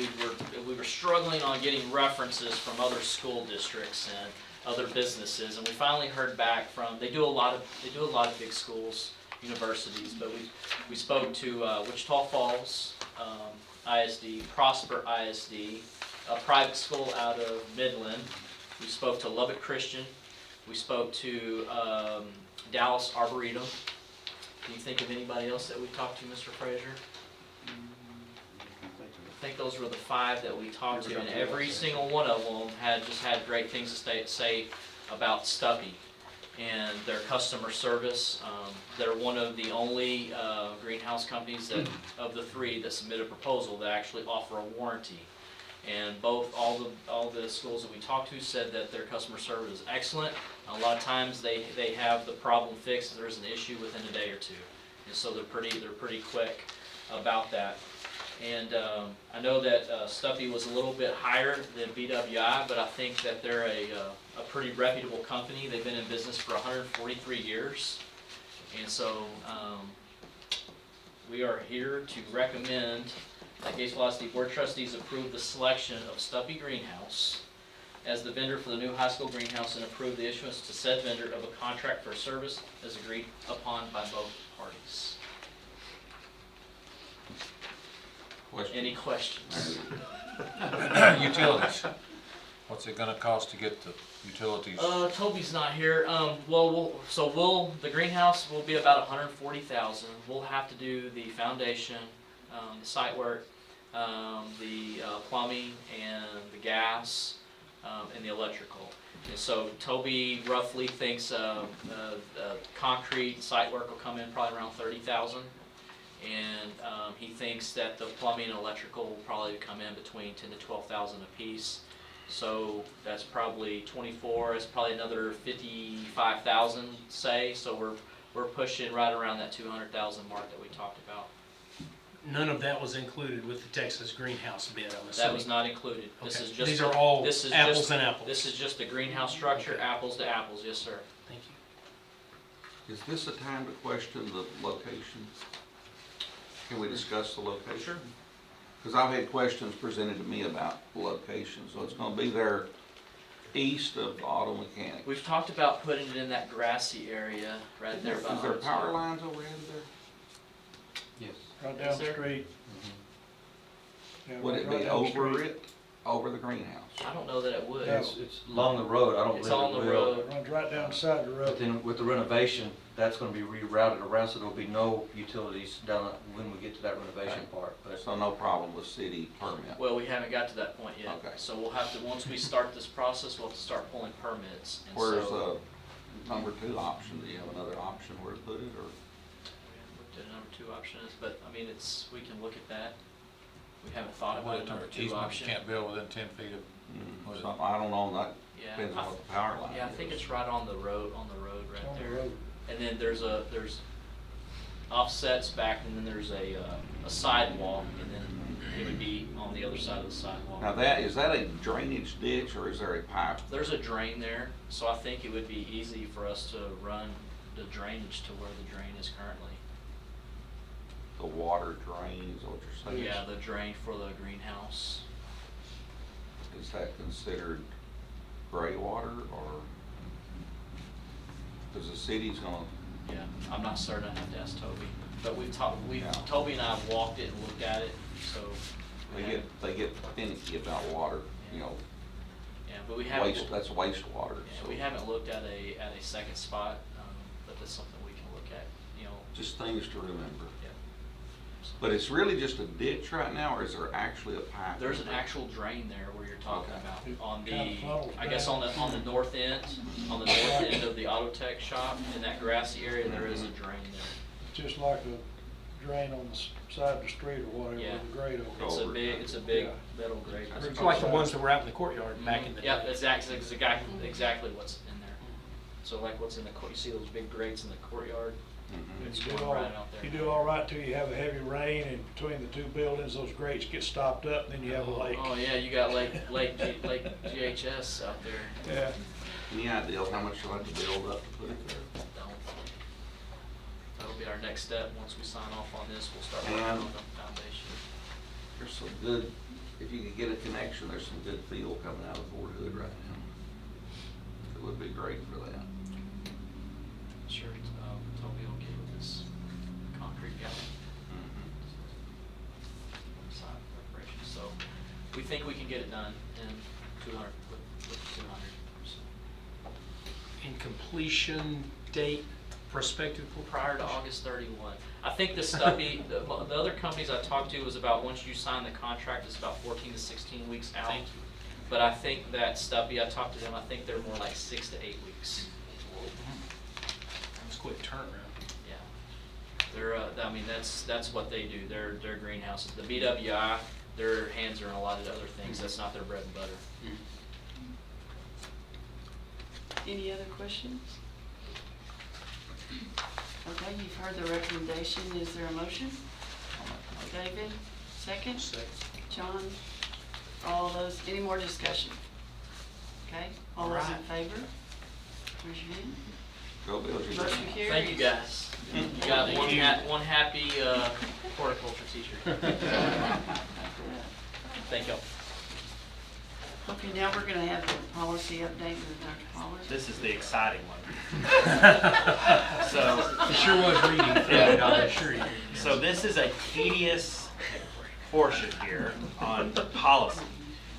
S10: we were struggling on getting references from other school districts and other businesses, and we finally heard back from. They do a lot of big schools, universities, but we spoke to Wichita Falls ISD, Prosper ISD, a private school out of Midland. We spoke to Lubbock Christian. We spoke to Dallas Arboretum. Can you think of anybody else that we talked to, Mr. Frazier? I think those were the 5 that we talked to, and every single one of them had great things to say about Stuppy and their customer service. They're one of the only greenhouse companies that, of the 3 that submit a proposal that actually offer a warranty. And all the schools that we talked to said that their customer service is excellent. A lot of times they have the problem fixed if there's an issue within a day or 2, and so they're pretty quick about that. And I know that Stuppy was a little bit higher than BWI, but I think that they're a pretty reputable company. They've been in business for 143 years, and so we are here to recommend that Gatesville ISD Board of Trustees approve the selection of Stuppy Greenhouse as the vendor for the new high school greenhouse and approve the issuance to said vendor of a contract for service as agreed upon by both parties. Any questions?
S14: Utilities. What's it gonna cost to get the utilities?
S10: Toby's not here. The greenhouse will be about $140,000. We'll have to do the foundation, the site work, the plumbing and the gas, and the electrical. And so Toby roughly thinks concrete site work will come in probably around $30,000. And he thinks that the plumbing and electrical will probably come in between $10,000 to $12,000 a piece. So that's probably 24. It's probably another 55,000, say. So we're pushing right around that 200,000 mark that we talked about.
S11: None of that was included with the Texas greenhouse bid, I'm assuming.
S10: That was not included. This
S11: Okay.
S10: is just
S11: These are all
S10: apples
S11: and apples.
S10: This is just the greenhouse structure,
S11: Okay.
S10: apples to apples. Yes, sir.
S11: Thank you.
S16: Is this a time to question the location? Can we discuss the location?
S10: Sure.
S16: Because I've had questions presented to me about the location, so it's gonna be there east of Auto Mechanics.
S10: We've talked about putting it in that grassy area right there.
S16: Is there power lines overhead there?
S8: Yes.
S12: Right down
S10: Is
S12: the
S10: there?
S12: street. Yeah,
S16: Would it
S12: right
S16: be
S12: down the
S16: over
S12: street.
S16: it, over the greenhouse?
S10: I don't know that it would.
S12: Yeah.
S8: It's along the road, I don't
S10: It's
S8: believe
S10: on
S8: it
S10: the
S8: will.
S10: road.
S12: Runs right down the side of the
S8: But
S12: road.
S8: then with the renovation, that's gonna be rerouted around, so there'll be no utilities down when we get to that renovation part. But
S16: So no problem with city permit?
S10: Well, we haven't got to that point yet.
S16: Okay.
S10: So we'll have to, once we start this process, we'll have to start pulling permits. And
S16: Where's
S10: so,
S16: the number 2 option? Do you have another option where to put it, or?
S10: we haven't looked at a number 2 option is, but I mean, we can look at that. We haven't thought about a number 2
S14: Easement,
S10: option.
S14: you can't build within 10 feet of, what is it?
S16: I don't know, that
S10: Yeah,
S16: depends on what the power line is.
S10: yeah, I think it's right on the road right
S12: On the
S10: there.
S12: road.
S10: And then there's offsets back, and then there's a sidewalk, and then it would be on the other side of the sidewalk.
S16: Now is that a drainage ditch, or is there a pipe?
S10: There's a drain there, so I think it would be easy for us to run the drainage to where the drain is currently.
S16: The water drain, is what you're saying?
S10: Yeah, the drain for the greenhouse.
S16: Is that considered gray water, or? Because the city's gonna,
S10: Yeah, I'm not certain, I have to ask Toby. But
S16: Yeah.
S10: Toby and I have walked it and looked at it, so.
S16: they get finicky about water, you know,
S10: Yeah, but we haven't.
S16: that's wastewater,
S10: Yeah,
S16: so.
S10: we haven't looked at a second spot, but that's something we can look at,
S16: Just things to remember.
S10: Yeah.
S16: But it's really just a ditch right now, or is there actually a pipe?
S10: There's an actual drain there where you're talking
S16: Okay.
S10: about, on
S12: Kind of funnels
S10: I guess
S12: down.
S10: on the north end of the auto tech shop, in that grassy area, there is a drain there.
S12: Just like a drain on the side of the street or whatever
S10: Yeah.
S12: with a grate over it.
S10: It's a big
S12: Yeah.
S10: metal grate.
S11: It's like the ones that were out in the courtyard back in the day.
S10: Yeah, exactly what's in there. So like what's in the court, you see those big grates in the courtyard? It's
S12: You do
S10: going
S12: all-
S10: right out
S12: You
S10: there.
S12: do all right till you have a heavy rain and between the two buildings, those grates get stopped up, and then you have a lake.
S10: Oh, yeah, you got Lake GHS out there.
S12: Yeah.
S16: Any idea how much you'll have to build up to put it there?
S10: Don't. That'll be our next step. Once we sign off on this, we'll start working
S16: And-
S10: on the foundation.
S16: There's some good, if you could get a connection, there's some good feel coming out of Fort Hood right now. It would be great for that.
S10: Sure, Toby will get with this concrete guy. Side preparation. So we think we can get it done in 200, with 200. So.
S11: In completion date, prospective.
S10: Prior to August 31. I think the Stubby, the other companies I talked to was about once you sign the contract, it's about 14 to 16 weeks out.
S11: Thank you.
S10: But I think that Stubby, I talked to them, I think they're more like 6 to 8 weeks.
S11: That was quick turnaround.
S10: Yeah. They're, I mean, that's what they do. They're greenhouses. The BWI, their hands are in a lot of other things. That's not their bread and butter.
S1: Any other questions? Okay, you've heard the recommendation. Is there a motion? David, second?
S11: Second.
S1: John, all those, any more discussion? Okay, all those in favor? Raise your hand.
S16: Go Bills, you
S1: Motion carries.
S10: Thank you, guys. You got one happy horticulture teacher. Thank y'all.
S1: Okay, now we're gonna have the policy update with Dr. Pollard.
S5: This is the exciting one. So,
S11: It sure was reading through it, I assure you.
S5: so this is a tedious portion here on policy.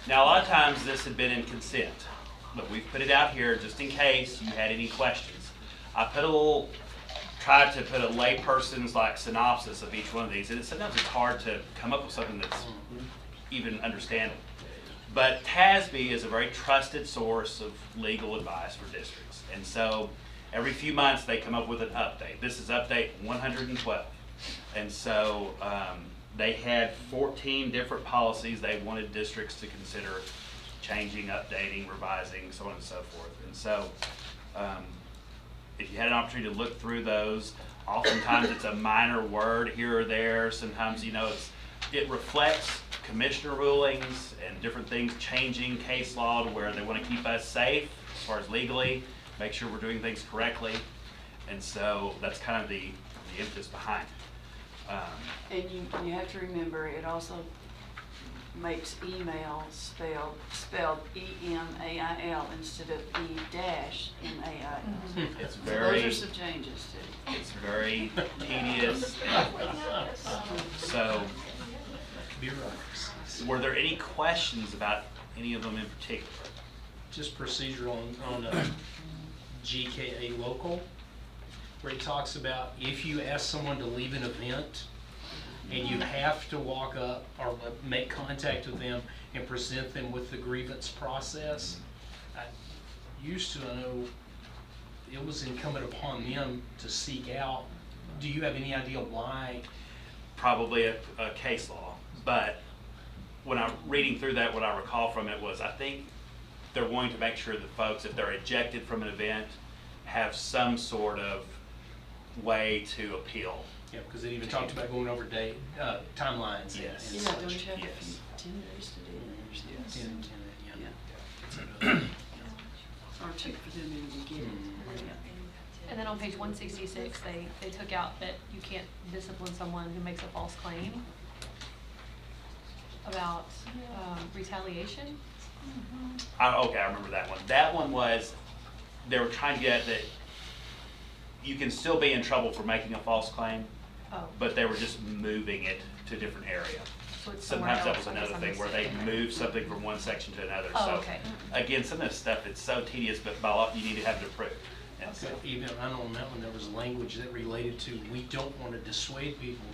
S5: Now, a lot of times this had been in consent, but we've put it out here just in case you had any questions. I tried to put a layperson's like synopsis of each one of these, and sometimes it's hard to come up with something that's even understandable. But TASB is a very trusted source of legal advice for districts. And so every few months they come up with an update. This is update 112. And so they had 14 different policies they wanted districts to consider changing, updating, revising, so on and so forth. And so if you had an opportunity to look through those, oftentimes it's a minor word here or there. Sometimes, you know, it reflects commissioner rulings and different things changing case law to where they want to keep us safe as far as legally, make sure we're doing things correctly. And so that's kind of the impetus behind it.
S1: And you have to remember, it also makes email spelled E-M-A-I-L instead of E-M-A-I-L.
S5: It's
S1: So
S5: very,
S1: those are some changes too.
S5: it's very tedious. So,
S11: Bureaucracies.
S5: were there any questions about any of them in particular?
S11: Just procedural on GKA local, where it talks about if you ask someone to leave an event and you have to walk up or make contact with them and present them with the grievance process. I used to know it was incumbent upon them to seek out. Do you have any idea why?
S5: Probably a case law, but when I'm reading through that, what I recall from it was I think they're wanting to make sure that folks, if they're ejected from an event, have some sort of way to appeal.
S11: Yeah, because it even talked about going over timelines and
S5: Yes.
S1: Yeah,
S11: such.
S1: don't you have
S5: Yes.
S1: 10 days to do it?
S5: Yes.
S11: 10, yeah.
S1: Or check for them in the beginning.
S17: And then on page 166, they took out that you can't discipline someone who makes a false claim about retaliation.
S5: Okay, I remember that one. That one was, they were trying to get that you can still be in trouble for making a false claim,
S17: Oh,
S5: but they were just moving it to a different area.
S17: so it's somewhere
S5: Sometimes that
S17: else.
S5: was
S17: I guess
S5: another
S17: I'm
S5: thing where they
S17: mistaken there.
S5: move something from one section to another.
S17: Oh,
S5: So
S17: okay.
S5: again, some of this stuff, it's so tedious, but by law, you need to have it approved. And so,
S11: Even, I know on that one, there was language that related to, we don't want to dissuade people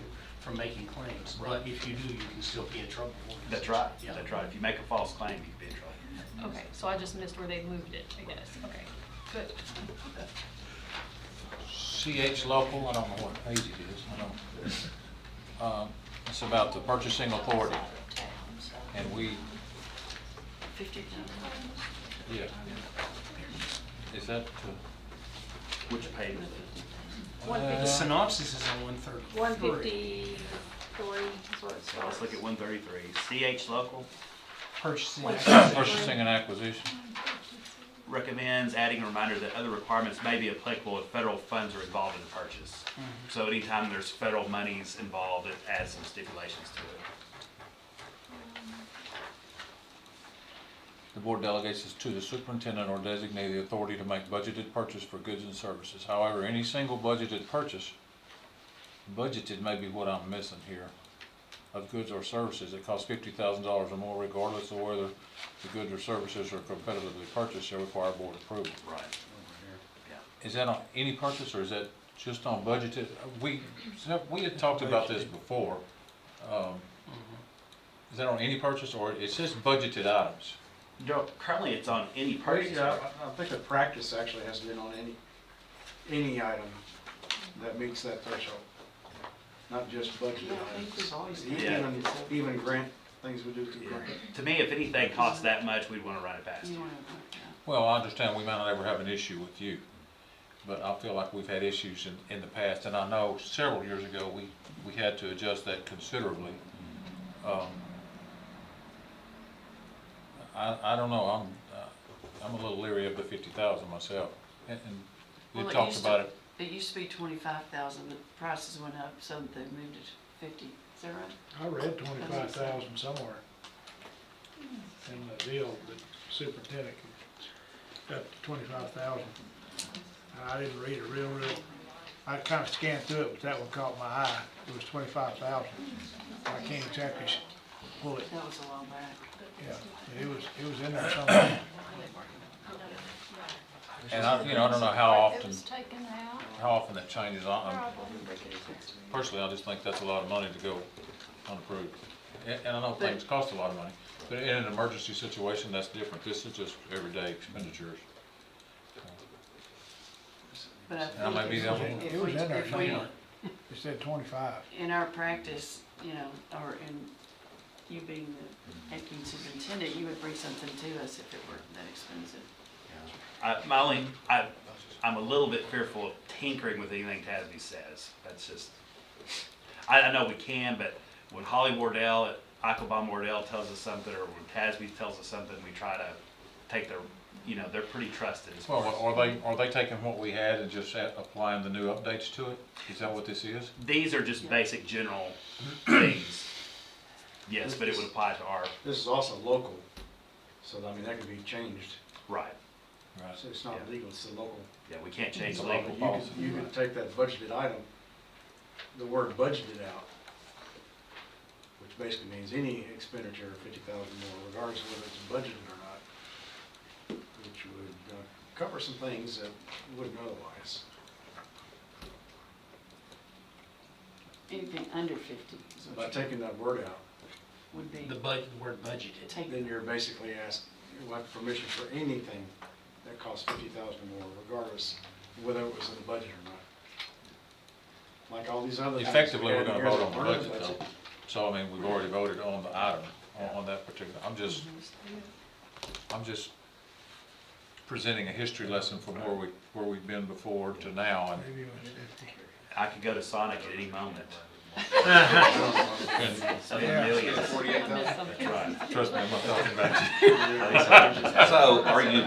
S11: from making claims, but if you do, you can still be in trouble for it.
S5: that's right,
S11: Yeah.
S5: that's right. If you make a false claim, you can be in trouble.
S17: Okay, so I just missed where they moved it, I guess. Okay, good.
S14: CH local, I don't know what page it is, I don't. It's about the purchasing authority, and we,
S1: 50,000.
S14: yeah. Is that,
S5: Which page?
S11: The synopsis is on 133.
S2: 153 is what it
S5: So let's
S2: says.
S5: look at 133. CH Local
S11: Purchasing.
S14: Purchasing and acquisition.
S5: recommends adding a reminder that other requirements may be applicable if federal funds are involved in the purchase. So anytime there's federal monies involved, it adds some stipulations to it.
S14: The board delegates this to the superintendent or designate the authority to make budgeted purchase for goods and services. However, any single budgeted purchase, budgeted may be what I'm missing here, of goods or services that cost $50,000 or more, regardless of whether the goods or services are competitively purchased, shall require board approval.
S5: Right.
S14: Is that on any purchase, or is that just on budgeted? We had talked about this before. Is that on any purchase, or it says budgeted items?
S5: No, currently it's on any purchase.
S13: I think the practice actually has been on any item that meets that threshold, not just budgeted
S1: I think we've always
S13: items.
S1: done that.
S13: Even grant, things we do through grant.
S5: To me, if anything costs that much, we'd want to run it past you.
S14: Well, I understand we might not ever have an issue with you, but I feel like we've had issues in the past, and I know several years ago, we had to adjust that considerably. I don't know, I'm a little leery of the 50,000 myself, and we
S1: Well,
S14: talked about it.
S1: It used to be 25,000, the prices went up, so they moved it to 50, is that right?
S12: I read 25,000 somewhere in the deal that superintendent got 25,000. I didn't read it real. I kind of scanned through it, but that one caught my eye. It was 25,000. I can't exactly pull it.
S1: That was a while back.
S12: Yeah, it was in there somewhere.
S14: And I don't know how
S2: It
S14: often,
S2: was taken out.
S14: that changes. Personally, I just think that's a lot of money to go unapproved. And I know things cost a lot of money, but in an emergency situation, that's different. This is just everyday expenditures.
S1: But I
S14: And I may be the only one.
S12: It was in there somewhere. It said 25.
S1: in our practice, or in you being the acting superintendent, you would bring something to us if it were that expensive.
S5: I'm a little bit fearful of tinkering with anything TASB says. That's just, I know we can, but when Holly Wardell at Eichelbaum Wardell tells us something, or when TASB tells us something, we try to take their, they're pretty trusted as far as.
S14: Are they taking what we had and just applying the new updates to it? Is that what this is?
S5: These are just basic general things. Yes, but it would apply to our.
S13: This is also local, so I mean, that could be changed.
S5: Right.
S14: Right.
S13: So it's not legal, it's a local.
S5: Yeah, we can't change
S14: It's a
S5: legal.
S14: local policy.
S13: You could take that budgeted item, the word budgeted out, which basically means any expenditure of 50,000 more, regardless of whether it's budgeted or not, which would cover some things that wouldn't otherwise.
S1: Anything under 50 is
S13: By
S1: what you
S13: taking that word out,
S1: would be.
S11: The word budgeted.
S1: Take
S13: then you're basically asked, you have permission for anything that costs 50,000 more, regardless of whether it was in the budget or not. Like all these other things.
S14: Effectively,
S13: we
S14: we're
S13: had
S14: gonna
S13: here
S14: vote on
S13: that
S14: the
S13: weren't in
S14: budget though. So, I mean, we've already voted on the item, on that particular, I'm just presenting a history lesson from where we've been before to now, and
S12: Maybe it was 50.
S5: I could go to Sonic at any moment. Spend
S12: Yeah.
S5: millions.
S15: 48,000?
S5: That's right.
S14: trust me, I'm not talking about you.
S16: So are you,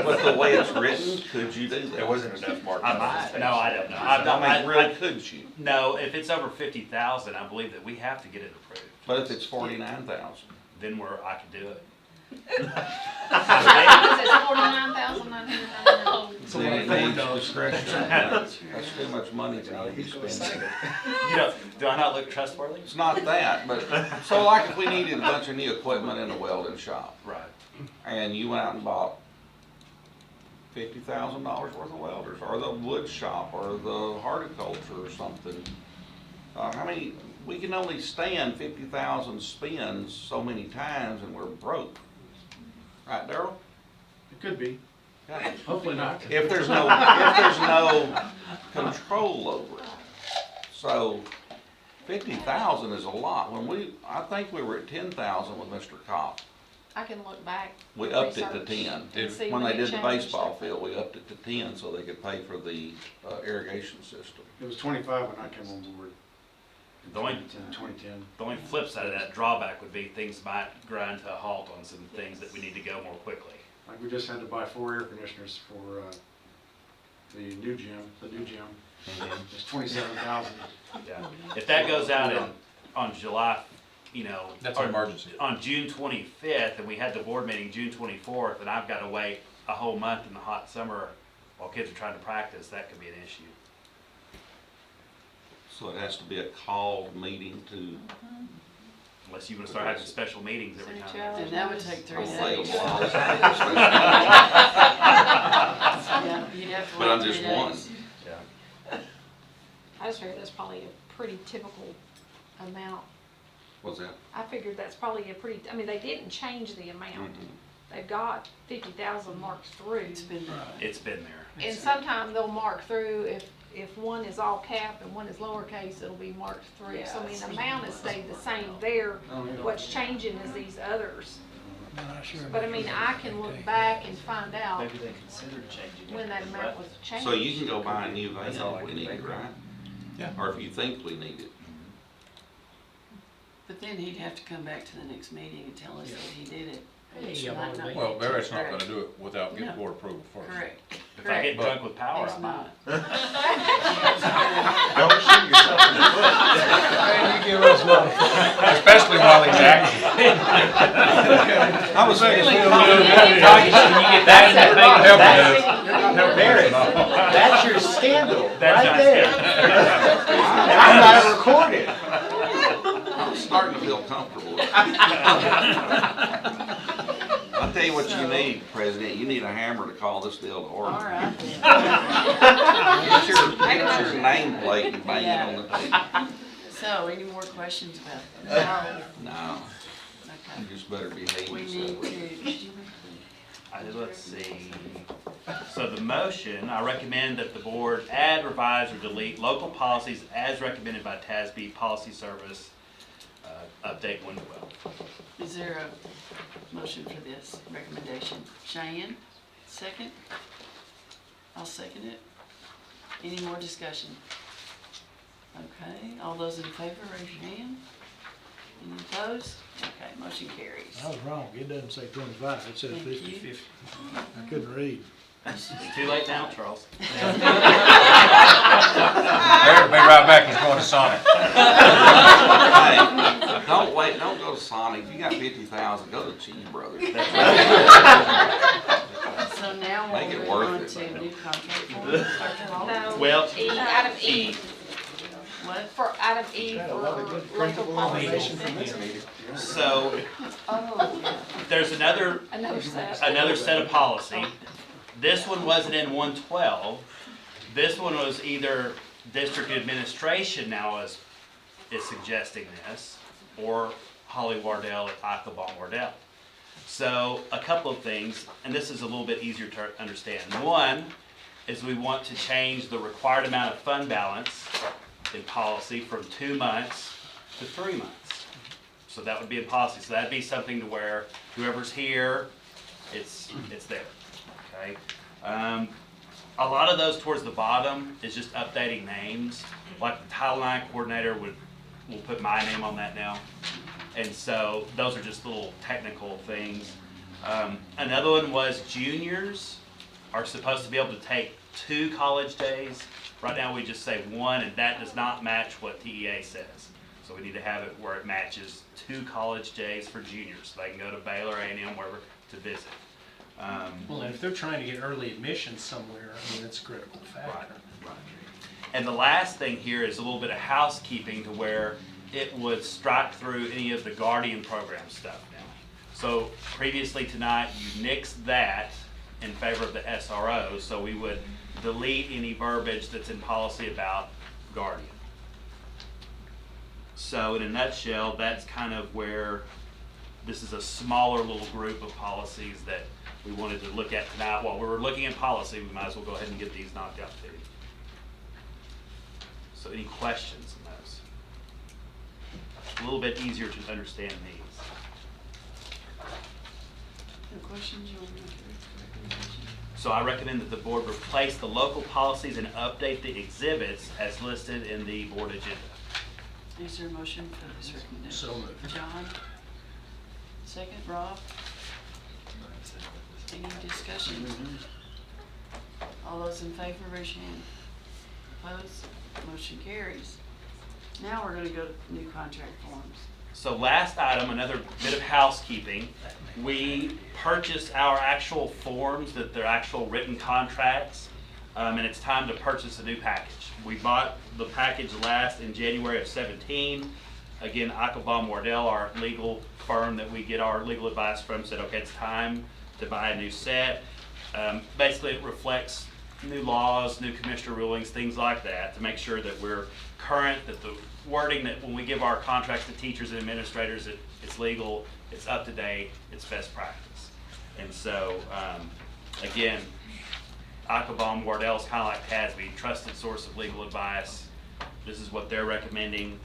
S16: with the way it's written, could you do that?
S15: There wasn't enough markup.
S5: I might, no, I don't know.
S16: I mean, really, could you?
S5: No, if it's over 50,000, I believe that we have to get it approved.
S16: But if it's 49,000?
S5: Then I can do it.
S2: Is it 49,999?
S16: Then it needs discretion. That's too much money to be spending.
S5: Do I not look trustworthy?
S16: It's not that, but, so like if we needed a bunch of new equipment in the welding shop,
S5: Right.
S16: and you went out and bought $50,000 worth of welders, or the wood shop, or the horticulture or something, we can only stand 50,000 spins so many times and we're broke. Right, Darryl?
S13: It could be,
S16: Yeah.
S13: hopefully not.
S16: If there's no control over it. So 50,000 is a lot. I think we were at 10,000 with Mr. Kopp.
S2: I can look back.
S16: We upped it to
S2: research
S16: 10.
S2: and see
S16: When they
S2: it
S16: did the
S2: changed.
S16: baseball field, we upped it to 10 so they could pay for the irrigation system.
S13: It was 25 when I came on board. in
S5: The only-
S13: 2010.
S5: The only flip side of that drawback would be things might grind to a halt on some things that we need to go more quickly.
S13: Like, we just had to buy 4 air conditioners for the new gym, It's 27,000.
S5: Yeah. If that goes out on July,
S14: That's
S5: or
S14: an emergency.
S5: on June 25th, and we had the board meeting June 24th, and I've got to wait a whole month in the hot summer while kids are trying to practice, that could be an issue.
S16: So it has to be a called meeting to.
S5: Unless you want to start having special meetings every time.
S1: And that would take 3
S16: I'll say
S1: days.
S16: a while.
S1: Yeah, you'd have to
S16: But I'm
S1: wait
S16: just
S1: 3
S16: one.
S1: days.
S5: Yeah.
S2: I just figured that's probably a pretty typical amount.
S16: What's that?
S2: I figured that's probably a pretty, I mean, they didn't change the amount. They've got 50,000 marked through.
S1: It's been,
S5: It's been there.
S2: And sometimes they'll mark through, if one is all cap and one is lowercase, it'll be marked through. So I mean, the amount has stayed the same there. What's changing is these others.
S12: Not sure.
S2: But I mean, I can look back and find out
S10: Maybe they considered changing it.
S2: when that amount was changed.
S16: So you can go buy a new van
S10: That's all I
S16: if we
S10: can
S16: need it,
S10: think of.
S16: right?
S14: Yeah.
S16: Or if you think we need it.
S1: but then he'd have to come back to the next meeting and tell us that he did it. which
S11: Yeah,
S1: might
S11: well,
S1: not
S14: Well,
S1: be
S14: Barrett's not
S1: correct.
S14: gonna do it without getting
S1: No.
S14: board approval first.
S1: Correct.
S5: If I get drunk with power,
S1: He's
S5: I
S1: not.
S5: might.
S15: Don't shoot yourself in the foot.
S12: You give us money.
S14: Especially while he's acting.
S16: I was thinking.
S10: You get that in the paper.
S15: Barrett, that's your scandal,
S5: That's
S15: right
S5: not
S15: there. I'm not recorded.
S16: I'm starting to feel comfortable. I'll tell you what you need, President. You need a hammer to call this deal to order.
S1: All right then.
S16: Get your nameplate and bang it on the table.
S1: So, any more questions about this?
S16: No,
S1: Okay.
S16: you just better behave
S1: We
S16: yourself.
S1: need to,
S5: Let's see. So the motion, I recommend that the board add, revise, or delete local policies as recommended by TASB Policy Service, update 112.
S1: is there a motion for this recommendation? Cheyenne, second? I'll second it. Any more discussion? Okay, all those in favor, raise your hand. Any opposed? Okay, motion carries.
S12: I was wrong, it doesn't say 25, it says
S1: Thank you.
S12: 50/50. I couldn't read.
S5: It's too late now, Charles.
S14: Barrett will be right back, he's going to Sonic.
S16: Hey, don't wait, don't go to Sonic. If you got 50,000, go to Cheese Brothers.
S1: So now
S16: Make
S1: we'll
S16: it
S1: move
S16: worth
S1: on
S16: it.
S1: to new contract forms, Dr. Hall.
S2: No,
S5: Well,
S2: item E,
S1: What?
S2: for item E for local policy.
S5: So
S1: Oh,
S5: there's another
S2: Another set.
S5: of policy. This one wasn't in 112. This one was either district administration now is suggesting this, or Holly Wardell at Eichelbaum Wardell. So a couple of things, and this is a little bit easier to understand. One is we want to change the required amount of fund balance in policy from 2 months to 3 months. So that would be a policy. So that'd be something to where whoever's here, it's there. Okay. A lot of those towards the bottom is just updating names. Like the Title IX coordinator will put my name on that now. And so those are just little technical things. Another one was juniors are supposed to be able to take 2 college days. Right now we just say 1, and that does not match what TEA says. So we need to have it where it matches 2 college days for juniors. So they can go to Baylor, A&M, wherever to visit.
S11: Well, and if they're trying to get early admission somewhere, I mean, it's a critical factor.
S5: Right. And the last thing here is a little bit of housekeeping to where it would strike through any of the Guardian program stuff now. So previously tonight, you nixed that in favor of the SRO, so we would delete any verbiage that's in policy about Guardian. So in a nutshell, that's kind of where this is a smaller little group of policies that we wanted to look at tonight. While we were looking at policy, we might as well go ahead and get these knocked out too. So any questions on those? A little bit easier to understand these.
S1: No questions, you want to make a recommendation?
S5: So I recommend that the board replace the local policies and update the exhibits as listed in the board agenda.
S1: Is there a motion for this recommendation?
S11: So moved.
S1: John? Second, Rob? Any discussion? All those in favor, raise your hand. Opposed? Motion carries. Now we're gonna go to new contract forms.
S5: So last item, another bit of housekeeping. We purchased our actual forms, that they're actual written contracts, and it's time to purchase a new package. We bought the package last in January of 17. Again, Ackelbaum Wardell, our legal firm that we get our legal advice from, said, okay, it's time to buy a new set. Basically, it reflects new laws, new commissioner rulings, things like that, to make sure that we're current, that the wording that when we give our contracts to teachers and administrators, it's legal, it's up to date, it's best practice. And so, again, Ackelbaum Wardell is kind of like TASB, trusted source of legal advice. This is what they're recommending.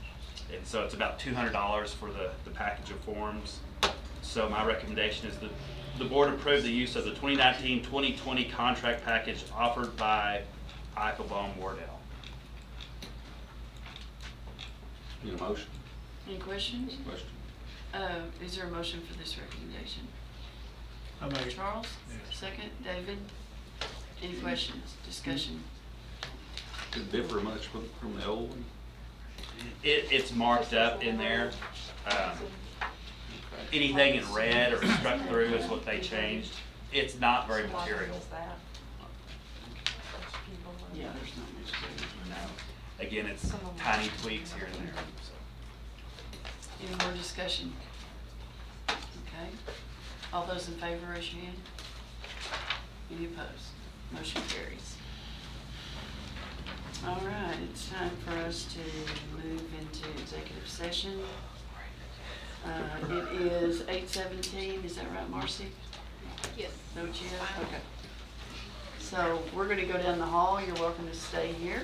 S5: And so it's about $200 for the package of forms. So my recommendation is that the board approve the use of the 2019-2020 contract package offered by Ackelbaum Wardell.
S16: Need a motion?
S1: Any questions?
S16: Question.
S1: Is there a motion for this recommendation?
S12: I make,
S1: Charles? Second, David? Any questions, discussion?
S16: Does it differ much from the old one?
S5: It's marked up in there. Anything in red or struck through is what they changed. It's not very material.
S1: Yeah, there's not much to
S5: No. Again, it's tiny tweaks here and there. So.
S1: Any more discussion? Okay. All those in favor, raise your hand. Any opposed? Motion carries. All right, it's time for us to move into executive session. It is 8:17, is that right, Marcy?
S9: Yes.
S1: No, Chia? Okay. So we're gonna go down the hall, you're welcome to stay here.